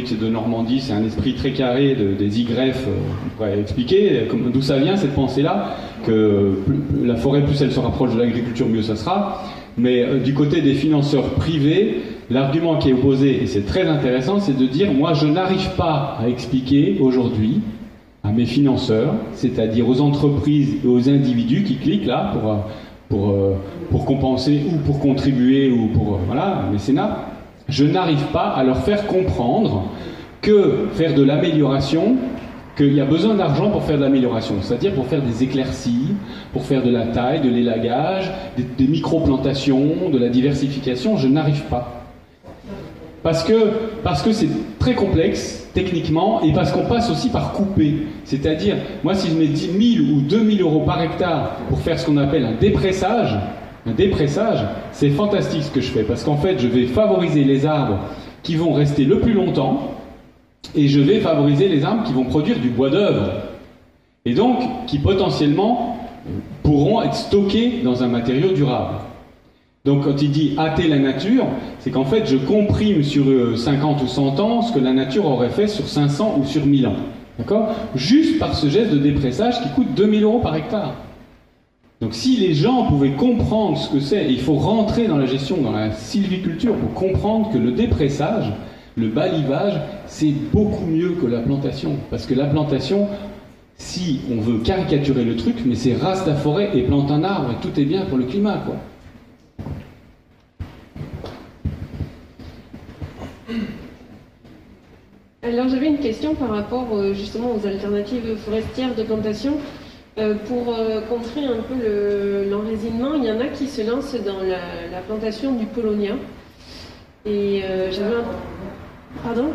Speaker 2: c'est de Normandie, c'est un esprit très carré des YF, on pourrait expliquer d'où ça vient cette pensée-là, que la forêt, plus elle se rapproche de l'agriculture, mieux ça sera. Mais du côté des financeurs privés, l'argument qui est opposé, et c'est très intéressant, c'est de dire, moi je n'arrive pas à expliquer aujourd'hui à mes financeurs, c'est-à-dire aux entreprises et aux individus qui cliquent là pour compenser ou pour contribuer ou pour voilà, mécénat, je n'arrive pas à leur faire comprendre que faire de l'amélioration, qu'il y a besoin d'argent pour faire de l'amélioration, c'est-à-dire pour faire des éclaircies, pour faire de la taille, de l'élagage, des micro-plantations, de la diversification, je n'arrive pas. Parce que c'est très complexe, techniquement, et parce qu'on passe aussi par couper. C'est-à-dire, moi si je mets 10 000 ou 2 000 euros par hectare pour faire ce qu'on appelle un dépressage, c'est fantastique ce que je fais, parce qu'en fait, je vais favoriser les arbres qui vont rester le plus longtemps, et je vais favoriser les arbres qui vont produire du bois d'œuvre, et donc qui potentiellement pourront être stockés dans un matériau durable. Donc quand il dit hâter la nature, c'est qu'en fait je comprime sur 50 ou 100 ans ce que la nature aurait fait sur 500 ou sur 1000 ans. D'accord ? Juste par ce geste de dépressage qui coûte 2 000 euros par hectare. Donc si les gens pouvaient comprendre ce que c'est, et il faut rentrer dans la gestion, dans la sylviculture, pour comprendre que le dépressage, le balivage, c'est beaucoup mieux que la plantation. Parce que la plantation, si on veut caricaturer le truc, mais c'est rase ta forêt et plante un arbre et tout est bien pour le climat, quoi.
Speaker 10: Alors j'avais une question par rapport justement aux alternatives forestières de plantation. Pour contrer un peu l'enracinement, il y en a qui se lancent dans la plantation du Paulownia. Et j'avais un... Pardon ?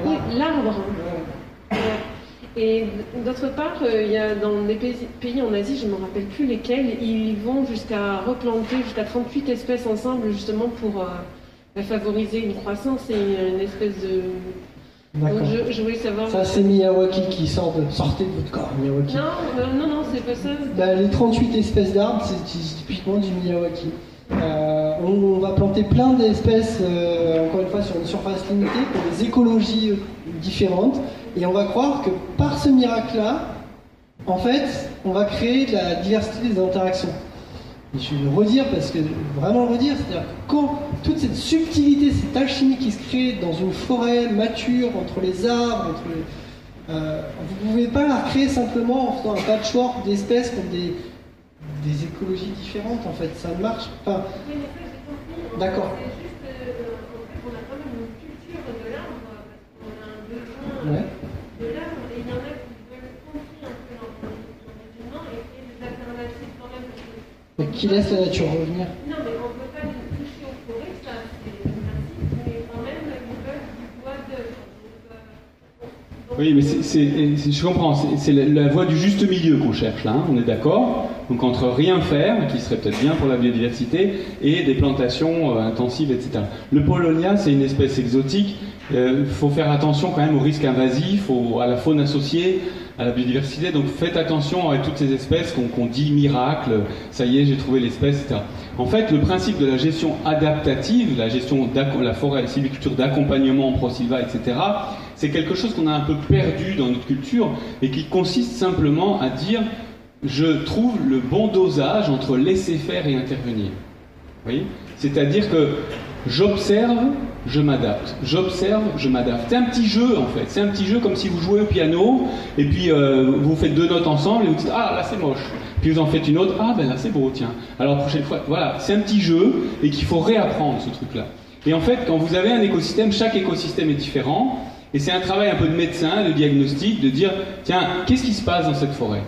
Speaker 10: Oui, l'arbre. Et d'autre part, il y a dans des pays en Asie, je ne me rappelle plus lesquels, ils vont jusqu'à replanter jusqu'à 38 espèces ensemble justement pour favoriser une croissance et une espèce de...
Speaker 3: D'accord.
Speaker 10: Donc je voulais savoir...
Speaker 3: Ça, c'est Miyawaki qui sortez de votre corps, Miyawaki.
Speaker 10: Non, c'est pas ça.
Speaker 3: Bah, les 38 espèces d'arbres, c'est typiquement du Miyawaki. On va planter plein d'espèces, encore une fois, sur une surface limitée, pour des écologies différentes. Et on va croire que par ce miracle-là, en fait, on va créer de la diversité des interactions. Et je vais le redire parce que, vraiment le redire, c'est-à-dire que quand toute cette subtilité, cette alchimie qui se crée dans une forêt mature, entre les arbres, vous ne pouvez pas la recréer simplement en faisant un patchwork d'espèces comme des écologies différentes, en fait. Ça ne marche pas. D'accord.
Speaker 10: C'est juste, en fait, on a quand même une culture de l'arbre, parce qu'on a un besoin de l'arbre, et il y en a qui veulent contrer un peu l'enracinement et créer des alternatives quand même.
Speaker 3: Mais qui laisse la nature revenir.
Speaker 10: Non, mais on ne peut pas toucher aux forêts, ça c'est le principe, mais quand même, ils veulent du bois d'œuvre.
Speaker 2: Oui, mais je comprends, c'est la voie du juste milieu qu'on cherche là, hein, on est d'accord. Donc entre rien faire, qui serait peut-être bien pour la biodiversité, et des plantations intensives, etc. Le Paulownia, c'est une espèce exotique. Il faut faire attention quand même aux risques invasifs, à la faune associée, à la biodiversité. Donc faites attention avec toutes ces espèces qu'on dit miracle, ça y est, j'ai trouvé l'espèce, etc. En fait, le principe de la gestion adaptative, la gestion de la forêt, la sylviculture d'accompagnement en pro-sylva, etc., c'est quelque chose qu'on a un peu perdu dans notre culture et qui consiste simplement à dire je trouve le bon dosage entre laisser faire et intervenir. Vous voyez ? C'est-à-dire que j'observe, je m'adapte. J'observe, je m'adapte. C'est un petit jeu en fait. C'est un petit jeu comme si vous jouez au piano et puis vous faites 2 notes ensemble et vous dites ah là c'est moche. Puis vous en faites une autre, ah ben là c'est beau tiens. Alors la prochaine fois, voilà, c'est un petit jeu et qu'il faut réapprendre ce truc-là. Et en fait quand vous avez un écosystème, chaque écosystème est différent et c'est un travail un peu de médecin, de diagnostic, de dire tiens qu'est-ce qui se passe dans cette forêt ?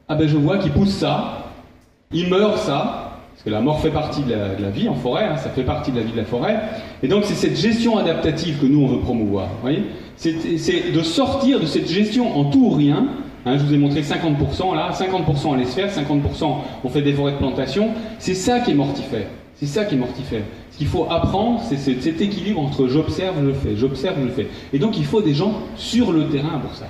Speaker 2: Ah ben je vois qu'il pousse ça, il meurt ça. Parce que la mort fait partie de la vie en forêt, hein, ça fait partie de la vie de la forêt. Et donc c'est cette gestion adaptative que nous on veut promouvoir. Vous voyez, c'est de sortir de cette gestion en tout ou rien. Hein, je vous ai montré 50% là, 50% on laisse faire, 50% on fait des forêts de plantation. C'est ça qui est mortifère. C'est ça qui est mortifère. Ce qu'il faut apprendre, c'est cet équilibre entre j'observe, je fais, j'observe, je fais. Et donc il faut des gens sur le terrain pour ça.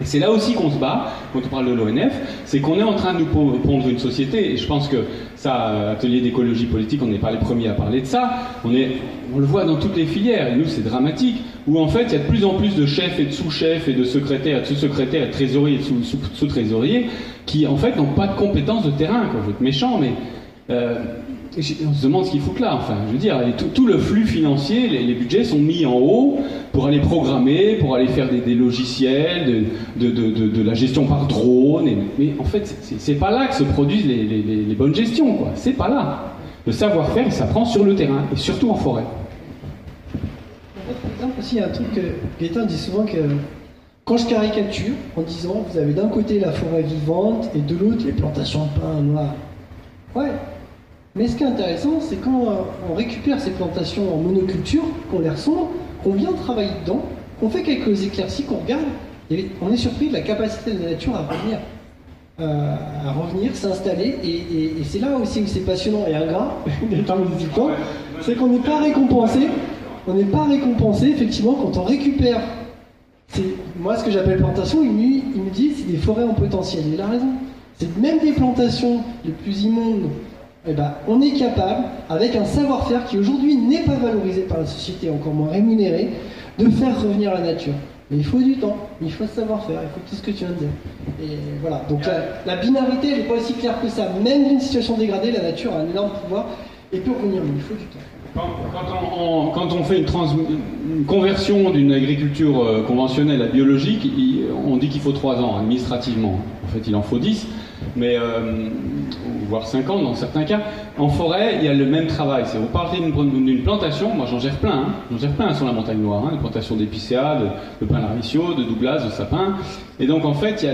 Speaker 2: Et c'est là aussi qu'on se bat, quand on parle de l'ONF, c'est qu'on est en train de nous pondre une société, et je pense que ça, atelier d'écologie politique, on n'est pas les premiers à parler de ça, on le voit dans toutes les filières, et nous c'est dramatique, où en fait il y a de plus en plus de chefs et de sous-chefs, et de secrétaires, et de sous-secrétaires, et de trésoriers, et de sous-trésoriers, qui en fait n'ont pas de compétences de terrain, quoi. Je veux être méchant, mais on se demande ce qu'ils foutent là, enfin, je veux dire, tout le flux financier, les budgets sont mis en haut pour aller programmer, pour aller faire des logiciels, de la gestion par drone, mais en fait, c'est pas là que se produisent les bonnes gestions, quoi. C'est pas là. Le savoir-faire, il s'apprend sur le terrain, et surtout en forêt.
Speaker 3: Par exemple, aussi, il y a un truc que Gaëtan dit souvent que quand je caricature, en disant, vous avez d'un côté la forêt vivante, et de l'autre les plantations de pins noirs. Ouais. Mais ce qui est intéressant, c'est quand on récupère ces plantations en monoculture, qu'on les ressent, qu'on vient travailler dedans, qu'on fait quelques éclaircies, qu'on regarde, et on est surpris de la capacité de la nature à revenir, s'installer, et c'est là aussi où c'est passionnant et ingrat, c'est qu'on n'est pas récompensé, effectivement, quand on récupère, moi ce que j'appelle plantation, il me dit c'est des forêts en potentiel, il a raison, c'est même des plantations les plus immondes. Eh ben, on est capable, avec un savoir-faire qui aujourd'hui n'est pas valorisé par la société, encore moins rémunéré, de faire revenir la nature. Mais il faut du temps, il faut savoir-faire, il faut tout ce que tu viens de dire. Et voilà, donc la binarité, elle n'est pas aussi claire que ça. Même d'une situation dégradée, la nature a un énorme pouvoir et peut revenir, mais il faut du temps.
Speaker 2: Quand on fait une conversion d'une agriculture conventionnelle à biologique, on dit qu'il faut 3 ans administrativement. En fait, il en faut 10. Mais voire 5 ans dans certains cas. En forêt, il y a le même travail. Vous partez d'une plantation, moi j'en gère plein, j'en gère plein sur la montagne noire, des plantations d'épicéas, de pins laricio, de douglas, de sapins. Et donc en fait, il y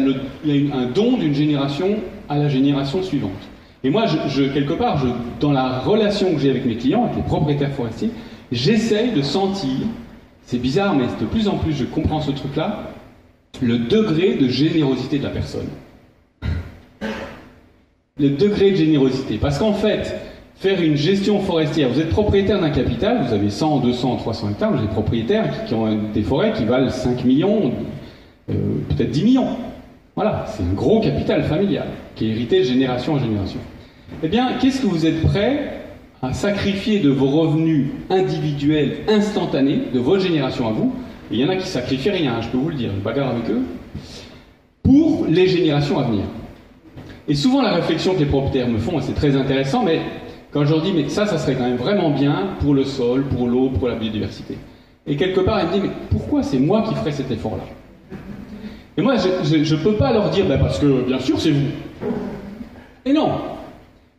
Speaker 2: a un don d'une génération à la génération suivante. Et moi, quelque part, dans la relation que j'ai avec mes clients, avec les propriétaires forestiers, j'essaye de sentir, c'est bizarre, mais de plus en plus je comprends ce truc-là, le degré de générosité de la personne. Le degré de générosité. Parce qu'en fait, faire une gestion forestière, vous êtes propriétaire d'un capital, vous avez 100, 200, 300 hectares, vous êtes propriétaires qui ont des forêts qui valent 5 millions, peut-être 10 millions. Voilà, c'est un gros capital familial qui est hérité de génération en génération. Eh bien, qu'est-ce que vous êtes prêt à sacrifier de vos revenus individuels instantanés, de votre génération à vous? Et il y en a qui sacrifient rien, je peux vous le dire, je bagarre avec eux, pour les générations à venir. Et souvent la réflexion que les propriétaires me font, et c'est très intéressant, mais quand je leur dis mais ça serait quand même vraiment bien pour le sol, pour l'eau, pour la biodiversité. Et quelque part ils me disent mais pourquoi c'est moi qui ferais cet effort-là? Et moi je ne peux pas leur dire parce que bien sûr c'est vous. Et non,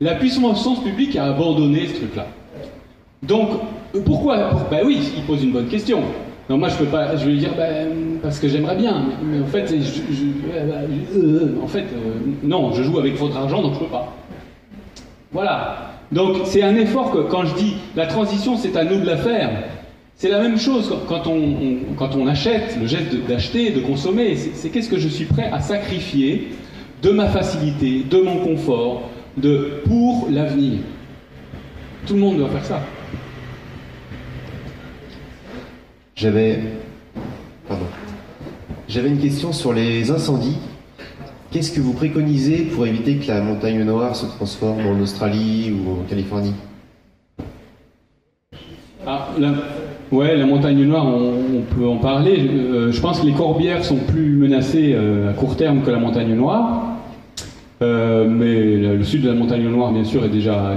Speaker 2: la puissance publique a abandonné ce truc-là. Donc pourquoi? Oui, ils posent une bonne question. Non, moi je peux pas, je vais lui dire parce que j'aimerais bien, mais en fait, non, je joue avec votre argent donc je peux pas. Voilà. Donc c'est un effort que quand je dis la transition c'est à nous de la faire, c'est la même chose quand on achète, le geste d'acheter, de consommer, c'est qu'est-ce que je suis prêt à sacrifier de ma facilité, de mon confort, pour l'avenir. Tout le monde doit faire ça.
Speaker 11: J'avais une question sur les incendies. Qu'est-ce que vous préconisez pour éviter que la montagne noire se transforme en Australie ou en Californie?
Speaker 2: La montagne noire, on peut en parler. Je pense que les corbières sont plus menacées à court terme que la montagne noire. Mais le sud de la montagne noire, bien sûr, est déjà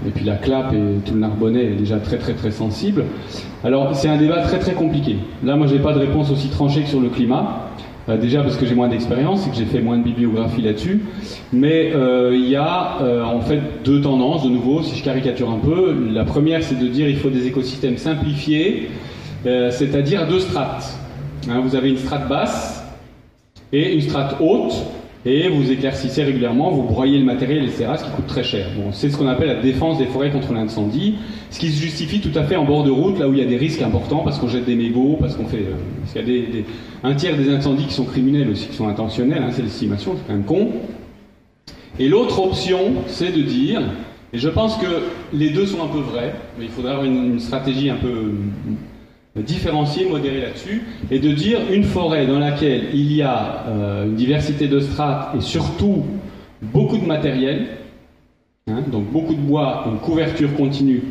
Speaker 2: et puis la Clappe et tout le Narbonnais est déjà très très très sensible. Alors c'est un débat très très compliqué. Là, moi, j'ai pas de réponse aussi tranchée que sur le climat. Déjà parce que j'ai moins d'expérience et que j'ai fait moins de bibliographie là-dessus. Mais il y a en fait 2 tendances de nouveau, si je caricature un peu. La première, c'est de dire il faut des écosystèmes simplifiés, c'est-à-dire à 2 strates. Vous avez une strate basse et une strate haute. et vous éclaircissez régulièrement, vous broyez le matériel, etc., ce qui coûte très cher. Bon, c'est ce qu'on appelle la défense des forêts contre l'incendie, ce qui se justifie tout à fait en bord de route, là où il y a des risques importants, parce qu'on jette des mégots, parce qu'il y a un tiers des incendies qui sont criminels aussi, qui sont intentionnels, hein, c'est l'estimation, c'est quand même con. Et l'autre option, c'est de dire, et je pense que les deux sont un peu vrais, mais il faudrait avoir une stratégie un peu différenciée, modérée là-dessus, et de dire une forêt dans laquelle il y a une diversité de strates et surtout beaucoup de matériel, hein, donc beaucoup de bois, une couverture continue,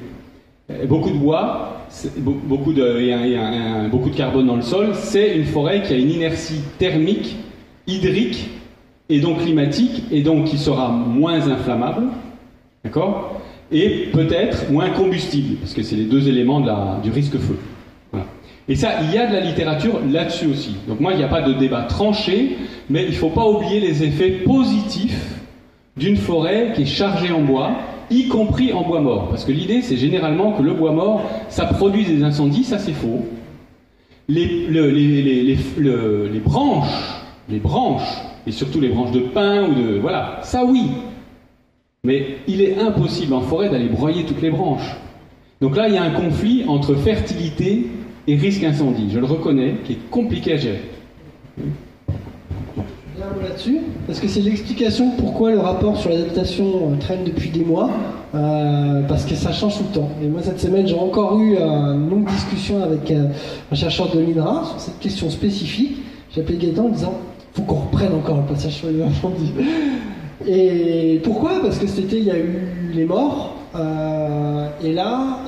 Speaker 2: beaucoup de bois, beaucoup de carbone dans le sol, c'est une forêt qui a une inertie thermique, hydrique et donc climatique, et donc qui sera moins inflammable, d'accord, et peut-être moins combustible, parce que c'est les deux éléments du risque feu. Voilà. Et ça, il y a de la littérature là-dessus aussi. Donc moi, il n'y a pas de débat tranché, mais il ne faut pas oublier les effets positifs d'une forêt qui est chargée en bois, y compris en bois mort. Parce que l'idée, c'est généralement que le bois mort, ça produit des incendies, ça c'est faux. Les branches, et surtout les branches de pin, voilà, ça oui. Mais il est impossible en forêt d'aller broyer toutes les branches. Donc là, il y a un conflit entre fertilité et risque incendie, je le reconnais, qui est compliqué à gérer.
Speaker 3: Là-dessus, parce que c'est l'explication pourquoi le rapport sur l'adaptation traîne depuis des mois, parce que ça change tout le temps. Et moi, cette semaine, j'ai encore eu une longue discussion avec un chercheur de l'INRA sur cette question spécifique. J'ai appelé Gaëtan en disant faut qu'on reprenne encore le passage sur les incendies. Et pourquoi? Parce que cet été, il y a eu les morts. Et là,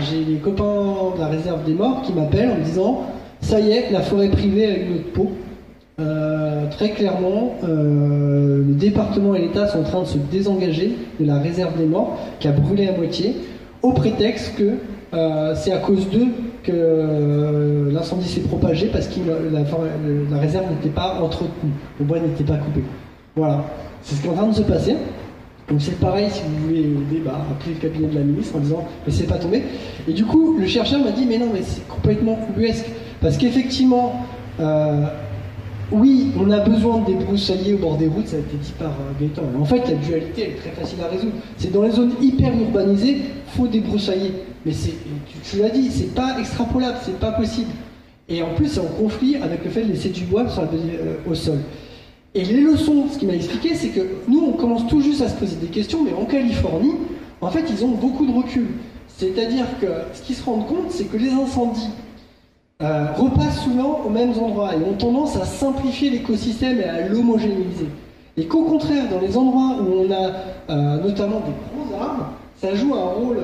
Speaker 3: j'ai les copains de la réserve des morts qui m'appellent en me disant ça y est, la forêt privée a une autre peau. Très clairement, le département et l'État sont en train de se désengager de la réserve des morts qui a brûlé à moitié, au prétexte que c'est à cause d'eux que l'incendie s'est propagé parce que la réserve n'était pas entretenue, le bois n'était pas coupé. Voilà, c'est ce qui est en train de se passer. Donc c'est pareil, si vous voulez appeler le cabinet de la ministre en disant mais c'est pas tombé. Et du coup, le chercheur m'a dit mais non, mais c'est complètement ubuesque. Parce qu'effectivement, oui, on a besoin de débroussailler au bord des routes, ça a été dit par Gaëtan. Mais en fait, la dualité, elle est très facile à résoudre. C'est dans les zones hyper urbanisées, il faut débroussailler. Mais tu l'as dit, c'est pas extrapolable, c'est pas possible. Et en plus, c'est en conflit avec le fait de laisser du bois au sol. Et les leçons, ce qu'il m'a expliqué, c'est que nous, on commence tout juste à se poser des questions, mais en Californie, en fait, ils ont beaucoup de recul. C'est-à-dire que ce qu'ils se rendent compte, c'est que les incendies repassent souvent aux mêmes endroits et ont tendance à simplifier l'écosystème et à l'homogénéiser. Et qu'au contraire, dans les endroits où on a notamment des gros arbres, ça joue un rôle,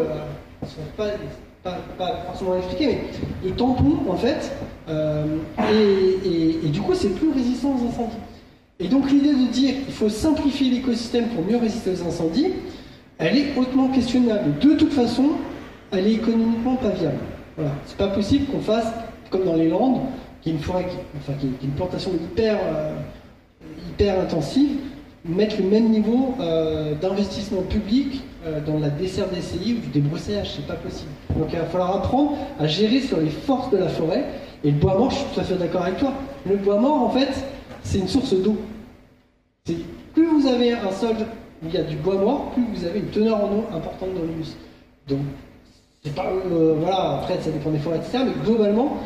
Speaker 3: pas forcément expliqué, mais de tampon en fait, et du coup c'est plus résistant aux incendies. Et donc l'idée de dire qu'il faut simplifier l'écosystème pour mieux résister aux incendies, elle est hautement questionnable. De toute façon, elle est économiquement pas viable. Voilà. C'est pas possible qu'on fasse comme dans les Landes, qui est une forêt, qui est une plantation hyper intensive, mettre le même niveau d'investissement public dans la desserte des CI ou du débroussaillage, c'est pas possible. Donc il va falloir apprendre à gérer sur les forces de la forêt. Et le bois mort, je suis tout à fait d'accord avec toi. Le bois mort, en fait, c'est une source d'eau. Plus vous avez un sol où il y a du bois mort, plus vous avez une teneur en eau importante dans l'humus. Donc, c'est pas, voilà, après ça dépend des forêts, etc. Mais globalement,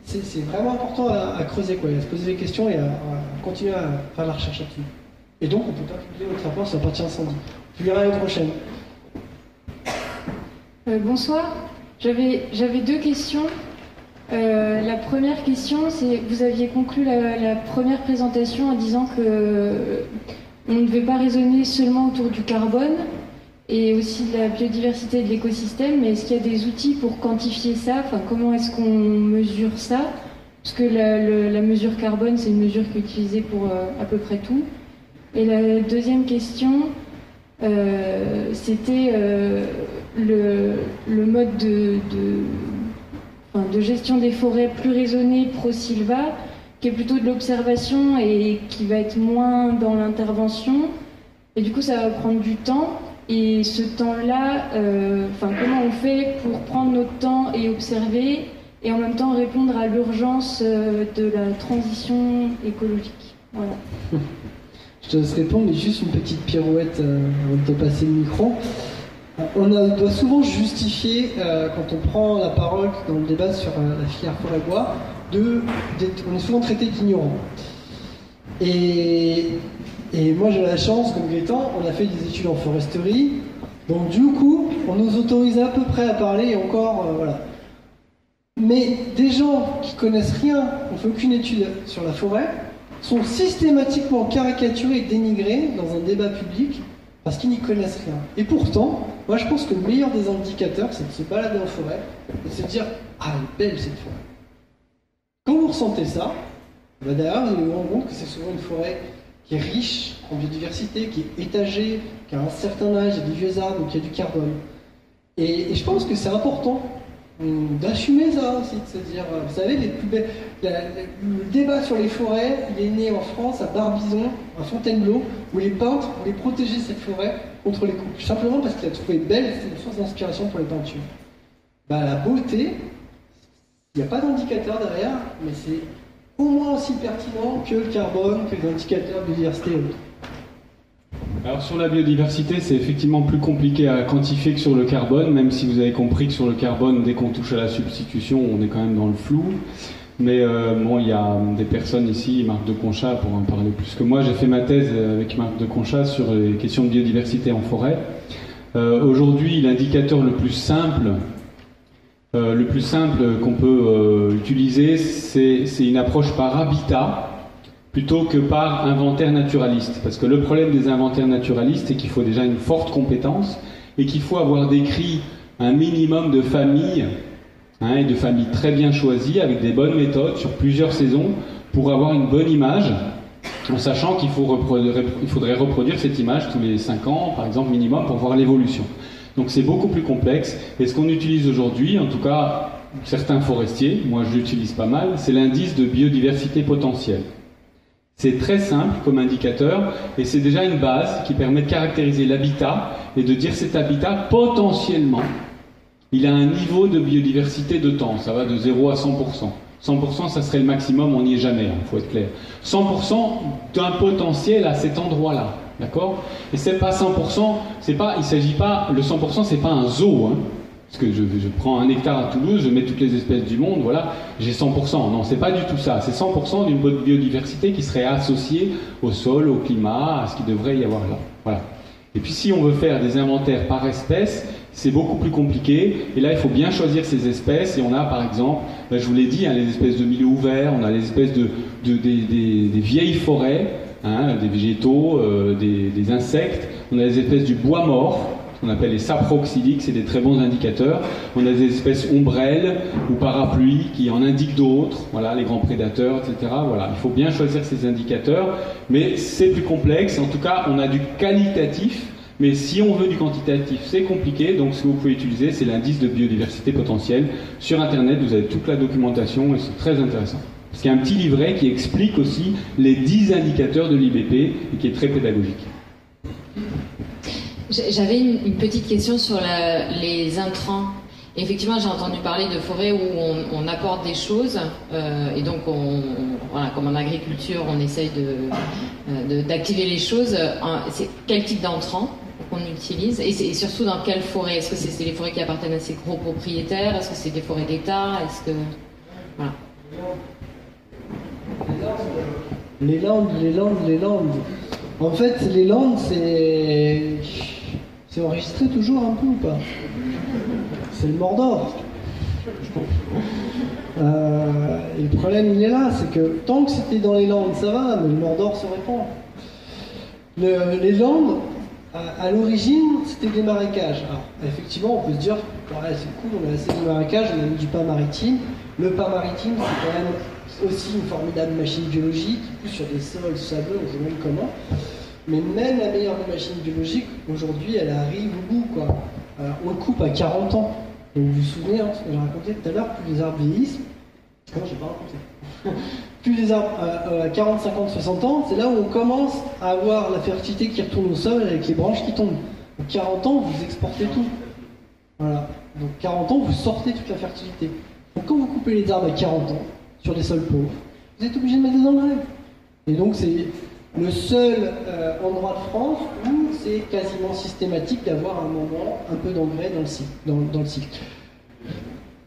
Speaker 3: c'est vraiment important à creuser, quoi, et à se poser des questions et à continuer à faire de la recherche là-dessus. Et donc, on ne peut pas publier notre rapport sur la partie incendie. On publiera l'année prochaine.
Speaker 6: Bonsoir. J'avais deux questions. La première question, c'est que vous aviez conclu la première présentation en disant que on ne devait pas raisonner seulement autour du carbone et aussi de la biodiversité et de l'écosystème, mais est-ce qu'il y a des outils pour quantifier ça? Enfin, comment est-ce qu'on mesure ça? Parce que la mesure carbone, c'est une mesure qui est utilisée pour à peu près tout. Et la deuxième question, c'était le mode de gestion des forêts plus raisonnée pro-Silva, qui est plutôt de l'observation et qui va être moins dans l'intervention. Et du coup, ça va prendre du temps. Et ce temps-là, comment on fait pour prendre notre temps et observer, et en même temps répondre à l'urgence de la transition écologique? Voilà.
Speaker 3: Je je te laisse répondre, mais juste une petite pirouette avant de te passer le micro. Doit souvent justifier, quand on prend la parole dans le débat sur la filière forêt-bois, on est souvent traité d'ignorant. Et moi j'ai la chance, comme Gaëtan, on a fait des études en foresterie, donc du coup, on nous autorise à peu près à parler, et encore, voilà. Mais des gens qui connaissent rien, on fait aucune étude sur la forêt, sont systématiquement caricaturés et dénigrés dans un débat public parce qu'ils n'y connaissent rien. Et pourtant, moi je pense que le meilleur des indicateurs, c'est de se balader en forêt et de se dire « Ah, elle est belle cette forêt ». Quand vous ressentez ça, d'ailleurs vous allez vous rendre compte que c'est souvent une forêt qui est riche en biodiversité, qui est étagée, qui a un certain âge, il y a des vieux arbres, donc il y a du carbone. Et je pense que c'est important d'assumer ça aussi, de se dire, vous savez, le débat sur les forêts, il est né en France, à Barbizon, à Fontainebleau, où les peintres voulaient protéger cette forêt contre les coups, simplement parce qu'il a trouvé belle, c'était une source d'inspiration pour les peintures. La beauté, il n'y a pas d'indicateur derrière, mais c'est au moins aussi pertinent que le carbone, que les indicateurs de biodiversité et autres.
Speaker 2: Alors sur la biodiversité, c'est effectivement plus compliqué à quantifier que sur le carbone, même si vous avez compris que sur le carbone, dès qu'on touche à la substitution, on est quand même dans le flou. Mais bon, il y a des personnes ici, Marc de Conchat pour en parler plus que moi. J'ai fait ma thèse avec Marc de Conchat sur les questions de biodiversité en forêt. Aujourd'hui, l'indicateur le plus simple qu'on peut utiliser, c'est une approche par habitat, plutôt que par inventaire naturaliste. Parce que le problème des inventaires naturalistes, c'est qu'il faut déjà une forte compétence et qu'il faut avoir décrit un minimum de familles, et de familles très bien choisies, avec des bonnes méthodes sur plusieurs saisons, pour avoir une bonne image, en sachant qu'il faudrait reproduire cette image tous les 5 ans, par exemple, minimum, pour voir l'évolution. Donc c'est beaucoup plus complexe. Et ce qu'on utilise aujourd'hui, en tout cas certains forestiers, moi je l'utilise pas mal, c'est l'indice de biodiversité potentielle. C'est très simple comme indicateur et c'est déjà une base qui permet de caractériser l'habitat et de dire cet habitat potentiellement, il a un niveau de biodiversité de temps, ça va de 0 à 100%. 100% ça serait le maximum, on n'y est jamais, faut être clair. 100% d'un potentiel à cet endroit-là, d'accord? Et c'est pas 100%, il s'agit pas, le 100% c'est pas un zoo, hein. Parce que je prends 1 hectare à Toulouse, je mets toutes les espèces du monde, voilà, j'ai 100%. Non, c'est pas du tout ça. C'est 100% d'une biodiversité qui serait associée au sol, au climat, à ce qu'il devrait y avoir là. Voilà. Et puis si on veut faire des inventaires par espèce, c'est beaucoup plus compliqué. Et là, il faut bien choisir ces espèces. Et on a par exemple, je vous l'ai dit, les espèces de milieux ouverts, on a les espèces des vieilles forêts, des végétaux, des insectes. On a les espèces du bois mort, qu'on appelle les saproxyliques, c'est des très bons indicateurs. On a des espèces ombrelles ou parapluies qui en indiquent d'autres, voilà, les grands prédateurs, etc. Voilà, il faut bien choisir ces indicateurs, mais c'est plus complexe. En tout cas, on a du qualitatif, mais si on veut du quantitatif, c'est compliqué. Donc, ce que vous pouvez utiliser, c'est l'indice de biodiversité potentielle. Sur Internet, vous avez toute la documentation et c'est très intéressant. Parce qu'il y a un petit livret qui explique aussi les 10 indicateurs de l'IBP et qui est très pédagogique.
Speaker 12: J'avais une petite question sur les intrants. Effectivement, j'ai entendu parler de forêts où on apporte des choses, et donc, voilà, comme en agriculture, on essaye d'activer les choses. C'est quel type d'intrants qu'on utilise, et surtout dans quelle forêt? Est-ce que c'est les forêts qui appartiennent à ces gros propriétaires? Est-ce que c'est des forêts d'État? Est-ce que... Voilà.
Speaker 3: Les landes. En fait, les landes, c'est enregistré toujours un peu ou pas? C'est le Mordor. Et le problème, il est là, c'est que tant que c'était dans les landes, ça va, mais le Mordor se répand. Les landes, à l'origine, c'était des marécages. Alors, effectivement, on peut se dire, ouais, c'est cool, on a assez de marécages, on a mis du pain maritime. Le pain maritime, c'est quand même aussi une formidable machine biologique, plus sur des sols sableux, on sait même comment. Mais même la meilleure des machines biologiques, aujourd'hui, elle arrive au bout, quoi. On le coupe à 40 ans. Donc vous vous souvenez, ce que j'ai raconté tout à l'heure, plus les arbres vieillissent. Non, j'ai pas raconté. Plus les arbres à 40, 50, 60 ans, c'est là où on commence à avoir la fertilité qui retourne au sol avec les branches qui tombent. Donc 40 ans, vous exportez tout. Voilà. Donc 40 ans, vous sortez toute la fertilité. Donc quand vous coupez les arbres à 40 ans, sur des sols pauvres, vous êtes obligé de mettre des engrais. Et donc c'est le seul endroit de France où c'est quasiment systématique d'avoir un moment un peu d'engrais dans le cycle.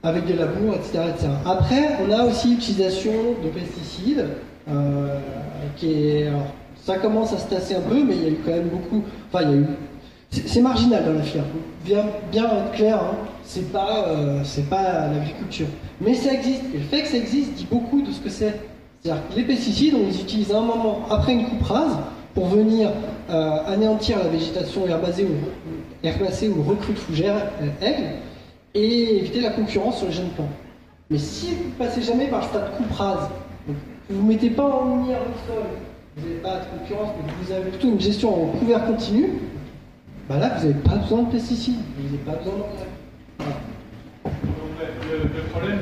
Speaker 3: Avec des labours, etc., etc. Après, on a aussi l'utilisation de pesticides, alors, ça commence à se tasser un peu, mais il y a eu quand même beaucoup. Enfin, il y a eu. C'est marginal dans la filière. Bien être clair, hein, c'est pas l'agriculture. Mais ça existe. Et le fait que ça existe dit beaucoup de ce que c'est. C'est-à-dire que les pesticides, on les utilise à un moment après une coupe rase pour venir anéantir la végétation herbacée ou le recrue de fougère, aigle, et éviter la concurrence sur les jeunes plants. Mais si vous ne passez jamais par le stade coupe rase, donc, vous ne mettez pas en lumière le sol, vous n'avez pas de concurrence, mais vous avez plutôt une gestion en couvert continu, bah là, vous n'avez pas besoin de pesticides, vous n'avez pas besoin d'engrais. Voilà.
Speaker 2: Le problème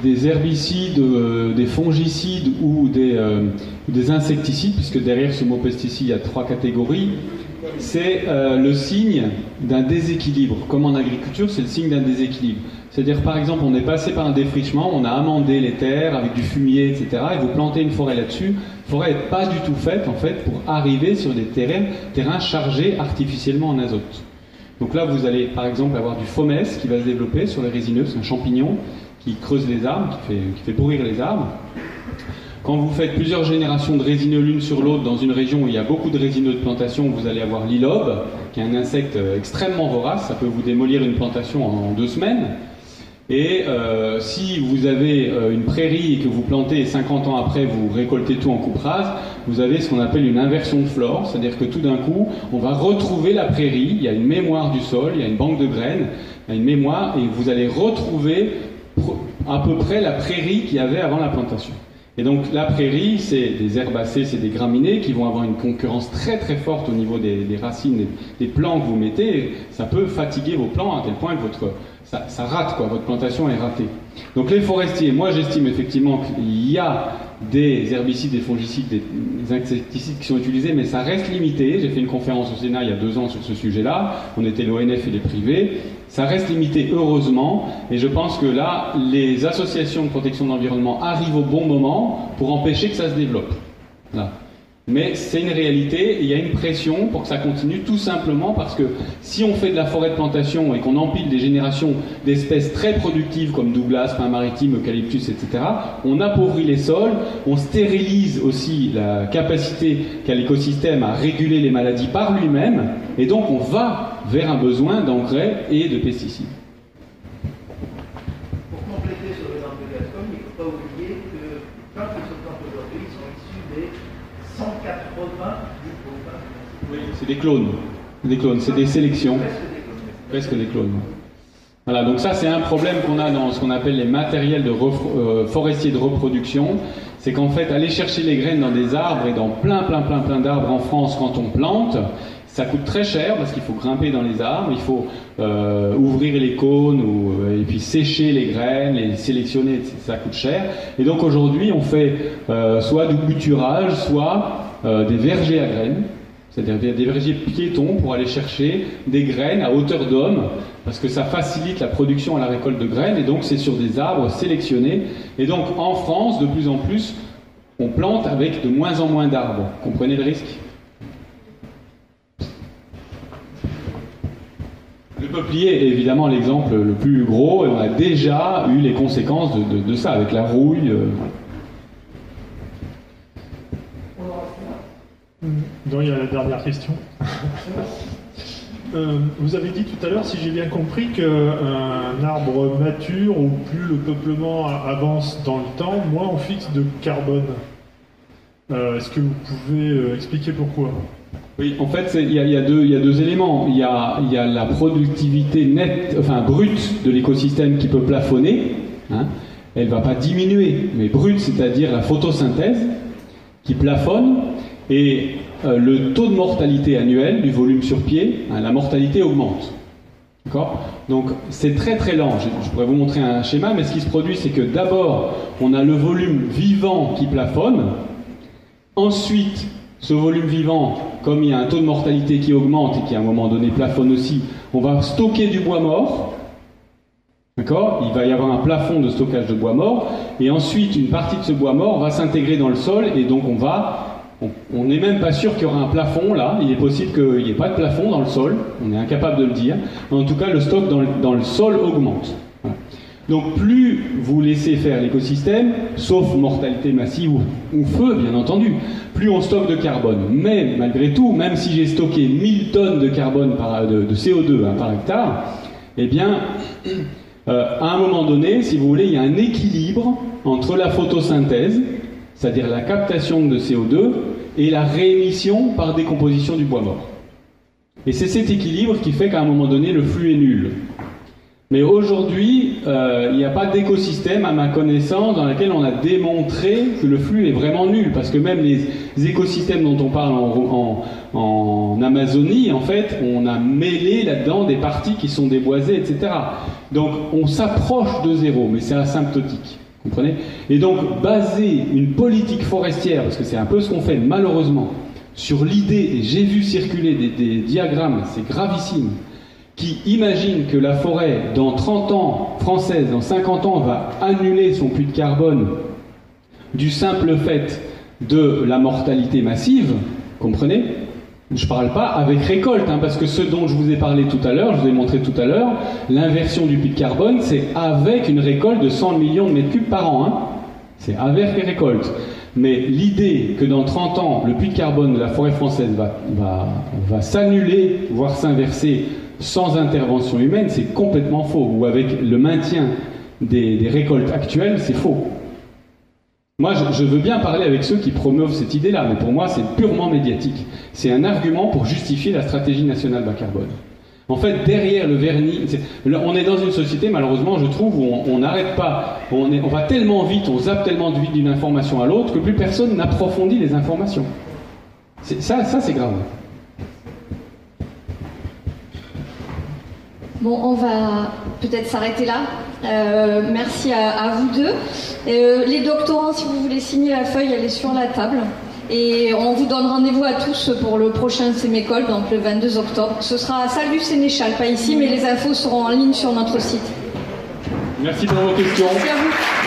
Speaker 2: des herbicides, des fongicides ou des insecticides, puisque derrière ce mot pesticide, il y a 3 catégories, c'est le signe d'un déséquilibre. Comme en agriculture, c'est le signe d'un déséquilibre. C'est-à-dire, par exemple, on est passé par un défrichement, on a amendé les terres avec du fumier, etc., et vous plantez une forêt là-dessus. La forêt n'est pas du tout faite, en fait, pour arriver sur des terrains chargés artificiellement en azote. Donc là, vous allez, par exemple, avoir du fomès qui va se développer sur les résineux, c'est un champignon qui creuse les arbres, qui fait pourrir les arbres. Quand vous faites plusieurs générations de résineux l'une sur l'autre dans une région où il y a beaucoup de résineux de plantation, vous allez avoir l'ilobe, qui est un insecte extrêmement vorace, ça peut vous démolir une plantation en 2 semaines. Et si vous avez une prairie et que vous plantez et 50 ans après vous récoltez tout en coupe rase, vous avez ce qu'on appelle une inversion de flore, c'est-à-dire que tout d'un coup, on va retrouver la prairie, il y a une mémoire du sol, il y a une banque de graines, il y a une mémoire, et vous allez retrouver à peu près la prairie qu'il y avait avant la plantation. Et donc la prairie, c'est des herbacées, c'est des graminées qui vont avoir une concurrence très très forte au niveau des racines, des plants que vous mettez. Et ça peut fatiguer vos plants à tel point que ça rate, quoi, votre plantation est ratée. Donc les forestiers, moi j'estime effectivement qu'il y a des herbicides, des fongicides, des insecticides qui sont utilisés, mais ça reste limité. J'ai fait une conférence au Sénat il y a 2 ans sur ce sujet-là, on était l'ONF et les privés. Ça reste limité, heureusement, et je pense que là, les associations de protection de l'environnement arrivent au bon moment pour empêcher que ça se développe. Là. Mais c'est une réalité, et il y a une pression pour que ça continue, tout simplement parce que si on fait de la forêt de plantation et qu'on empile des générations d'espèces très productives comme Douglas, pin maritime, eucalyptus, etc., on appauvrit les sols, on stérilise aussi la capacité qu'a l'écosystème à réguler les maladies par lui-même, et donc on va vers un besoin d'engrais et de pesticides.
Speaker 5: Pour compléter sur l'exemple de Gascogne, il ne faut pas oublier que quand ils se plantent aujourd'hui, ils sont issus des 180 du bovin.
Speaker 2: Oui, c'est des clones, c'est des sélections. Presque des clones. Voilà, donc ça c'est un problème qu'on a dans ce qu'on appelle les matériels forestiers de reproduction. C'est qu'en fait, aller chercher les graines dans des arbres et dans plein d'arbres en France quand on plante, ça coûte très cher parce qu'il faut grimper dans les arbres, il faut ouvrir les cônes et puis sécher les graines, les sélectionner, ça coûte cher. Et donc aujourd'hui, on fait soit du bouturage, soit des vergers à graines, c'est-à-dire des vergers piétons pour aller chercher des graines à hauteur d'homme, parce que ça facilite la production et la récolte de graines, et donc c'est sur des arbres sélectionnés. Et donc en France, de plus en plus, on plante avec de moins en moins d'arbres. Comprenez le risque ? Le peuplier est évidemment l'exemple le plus gros, et on a déjà eu les conséquences de ça, avec la rouille.
Speaker 9: Donc il y a la dernière question. Vous avez dit tout à l'heure, si j'ai bien compris, qu'un arbre mature, ou plus le peuplement avance dans le temps, moins on fixe de carbone. Est-ce que vous pouvez expliquer pourquoi ?
Speaker 2: Oui, en fait, il y a 2 éléments. Il y a la productivité nette, brute de l'écosystème qui peut plafonner. Hein. Elle ne va pas diminuer, mais brute, c'est-à-dire la photosynthèse qui plafonne. Et le taux de mortalité annuel du volume sur pied, la mortalité augmente. D'accord ? Donc c'est très très lent. Je pourrais vous montrer un schéma, mais ce qui se produit, c'est que d'abord, on a le volume vivant qui plafonne. Ensuite, ce volume vivant, comme il y a un taux de mortalité qui augmente et qui à un moment donné plafonne aussi, on va stocker du bois mort. D'accord ? Il va y avoir un plafond de stockage de bois mort. Et ensuite, une partie de ce bois mort va s'intégrer dans le sol, et donc on On n'est même pas sûr qu'il y aura un plafond là, il est possible qu'il n'y ait pas de plafond dans le sol, on est incapable de le dire. En tout cas, le stock dans le sol augmente. Voilà. Donc plus vous laissez faire l'écosystème, sauf mortalité massive ou feu bien entendu, plus on stocke de carbone. Mais malgré tout, même si j'ai stocké 1000 tonnes de carbone de CO2 par hectare, eh bien, à un moment donné, si vous voulez, il y a un équilibre entre la photosynthèse, c'est-à-dire la captation de CO2, et la réémission par décomposition du bois mort. Et c'est cet équilibre qui fait qu'à un moment donné, le flux est nul. Mais aujourd'hui, il n'y a pas d'écosystème, à ma connaissance, dans lequel on a démontré que le flux est vraiment nul. Parce que même les écosystèmes dont on parle en Amazonie, en fait, on a mêlé là-dedans des parties qui sont déboisées, etc. Donc on s'approche de zéro, mais c'est asymptotique. Vous comprenez ? Et donc, baser une politique forestière, parce que c'est un peu ce qu'on fait malheureusement, sur l'idée, et j'ai vu circuler des diagrammes, c'est gravissime, qui imagine que la forêt, dans 30 ans, française, dans 50 ans, va annuler son puits de carbone du simple fait de la mortalité massive, comprenez ? Je ne parle pas avec récolte, parce que ce dont je vous ai parlé tout à l'heure, je vous ai montré tout à l'heure, l'inversion du puits de carbone, c'est avec une récolte de 100 millions de mètres cubes par an. C'est avec les récoltes. Mais l'idée que dans 30 ans, le puits de carbone de la forêt française va s'annuler, voire s'inverser, sans intervention humaine, c'est complètement faux. Ou avec le maintien des récoltes actuelles, c'est faux. Moi, je veux bien parler avec ceux qui promeuvent cette idée-là, mais pour moi, c'est purement médiatique. C'est un argument pour justifier la stratégie nationale bas carbone. En fait, derrière le vernis... On est dans une société, malheureusement, je trouve, où on n'arrête pas. On va tellement vite, on zappe tellement vite d'une information à l'autre que plus personne n'approfondit les informations. Ça, c'est grave.
Speaker 13: Bon, on va peut-être s'arrêter là. Merci à vous deux. Les doctorants, si vous voulez signer la feuille, elle est sur la table. Et on vous donne rendez-vous à tous pour le prochain Sémécole, donc le 22 octobre. Ce sera à Salle du Sénéchal, pas ici, mais les infos seront en ligne sur notre site.
Speaker 2: Merci pour vos questions.
Speaker 13: Merci à vous.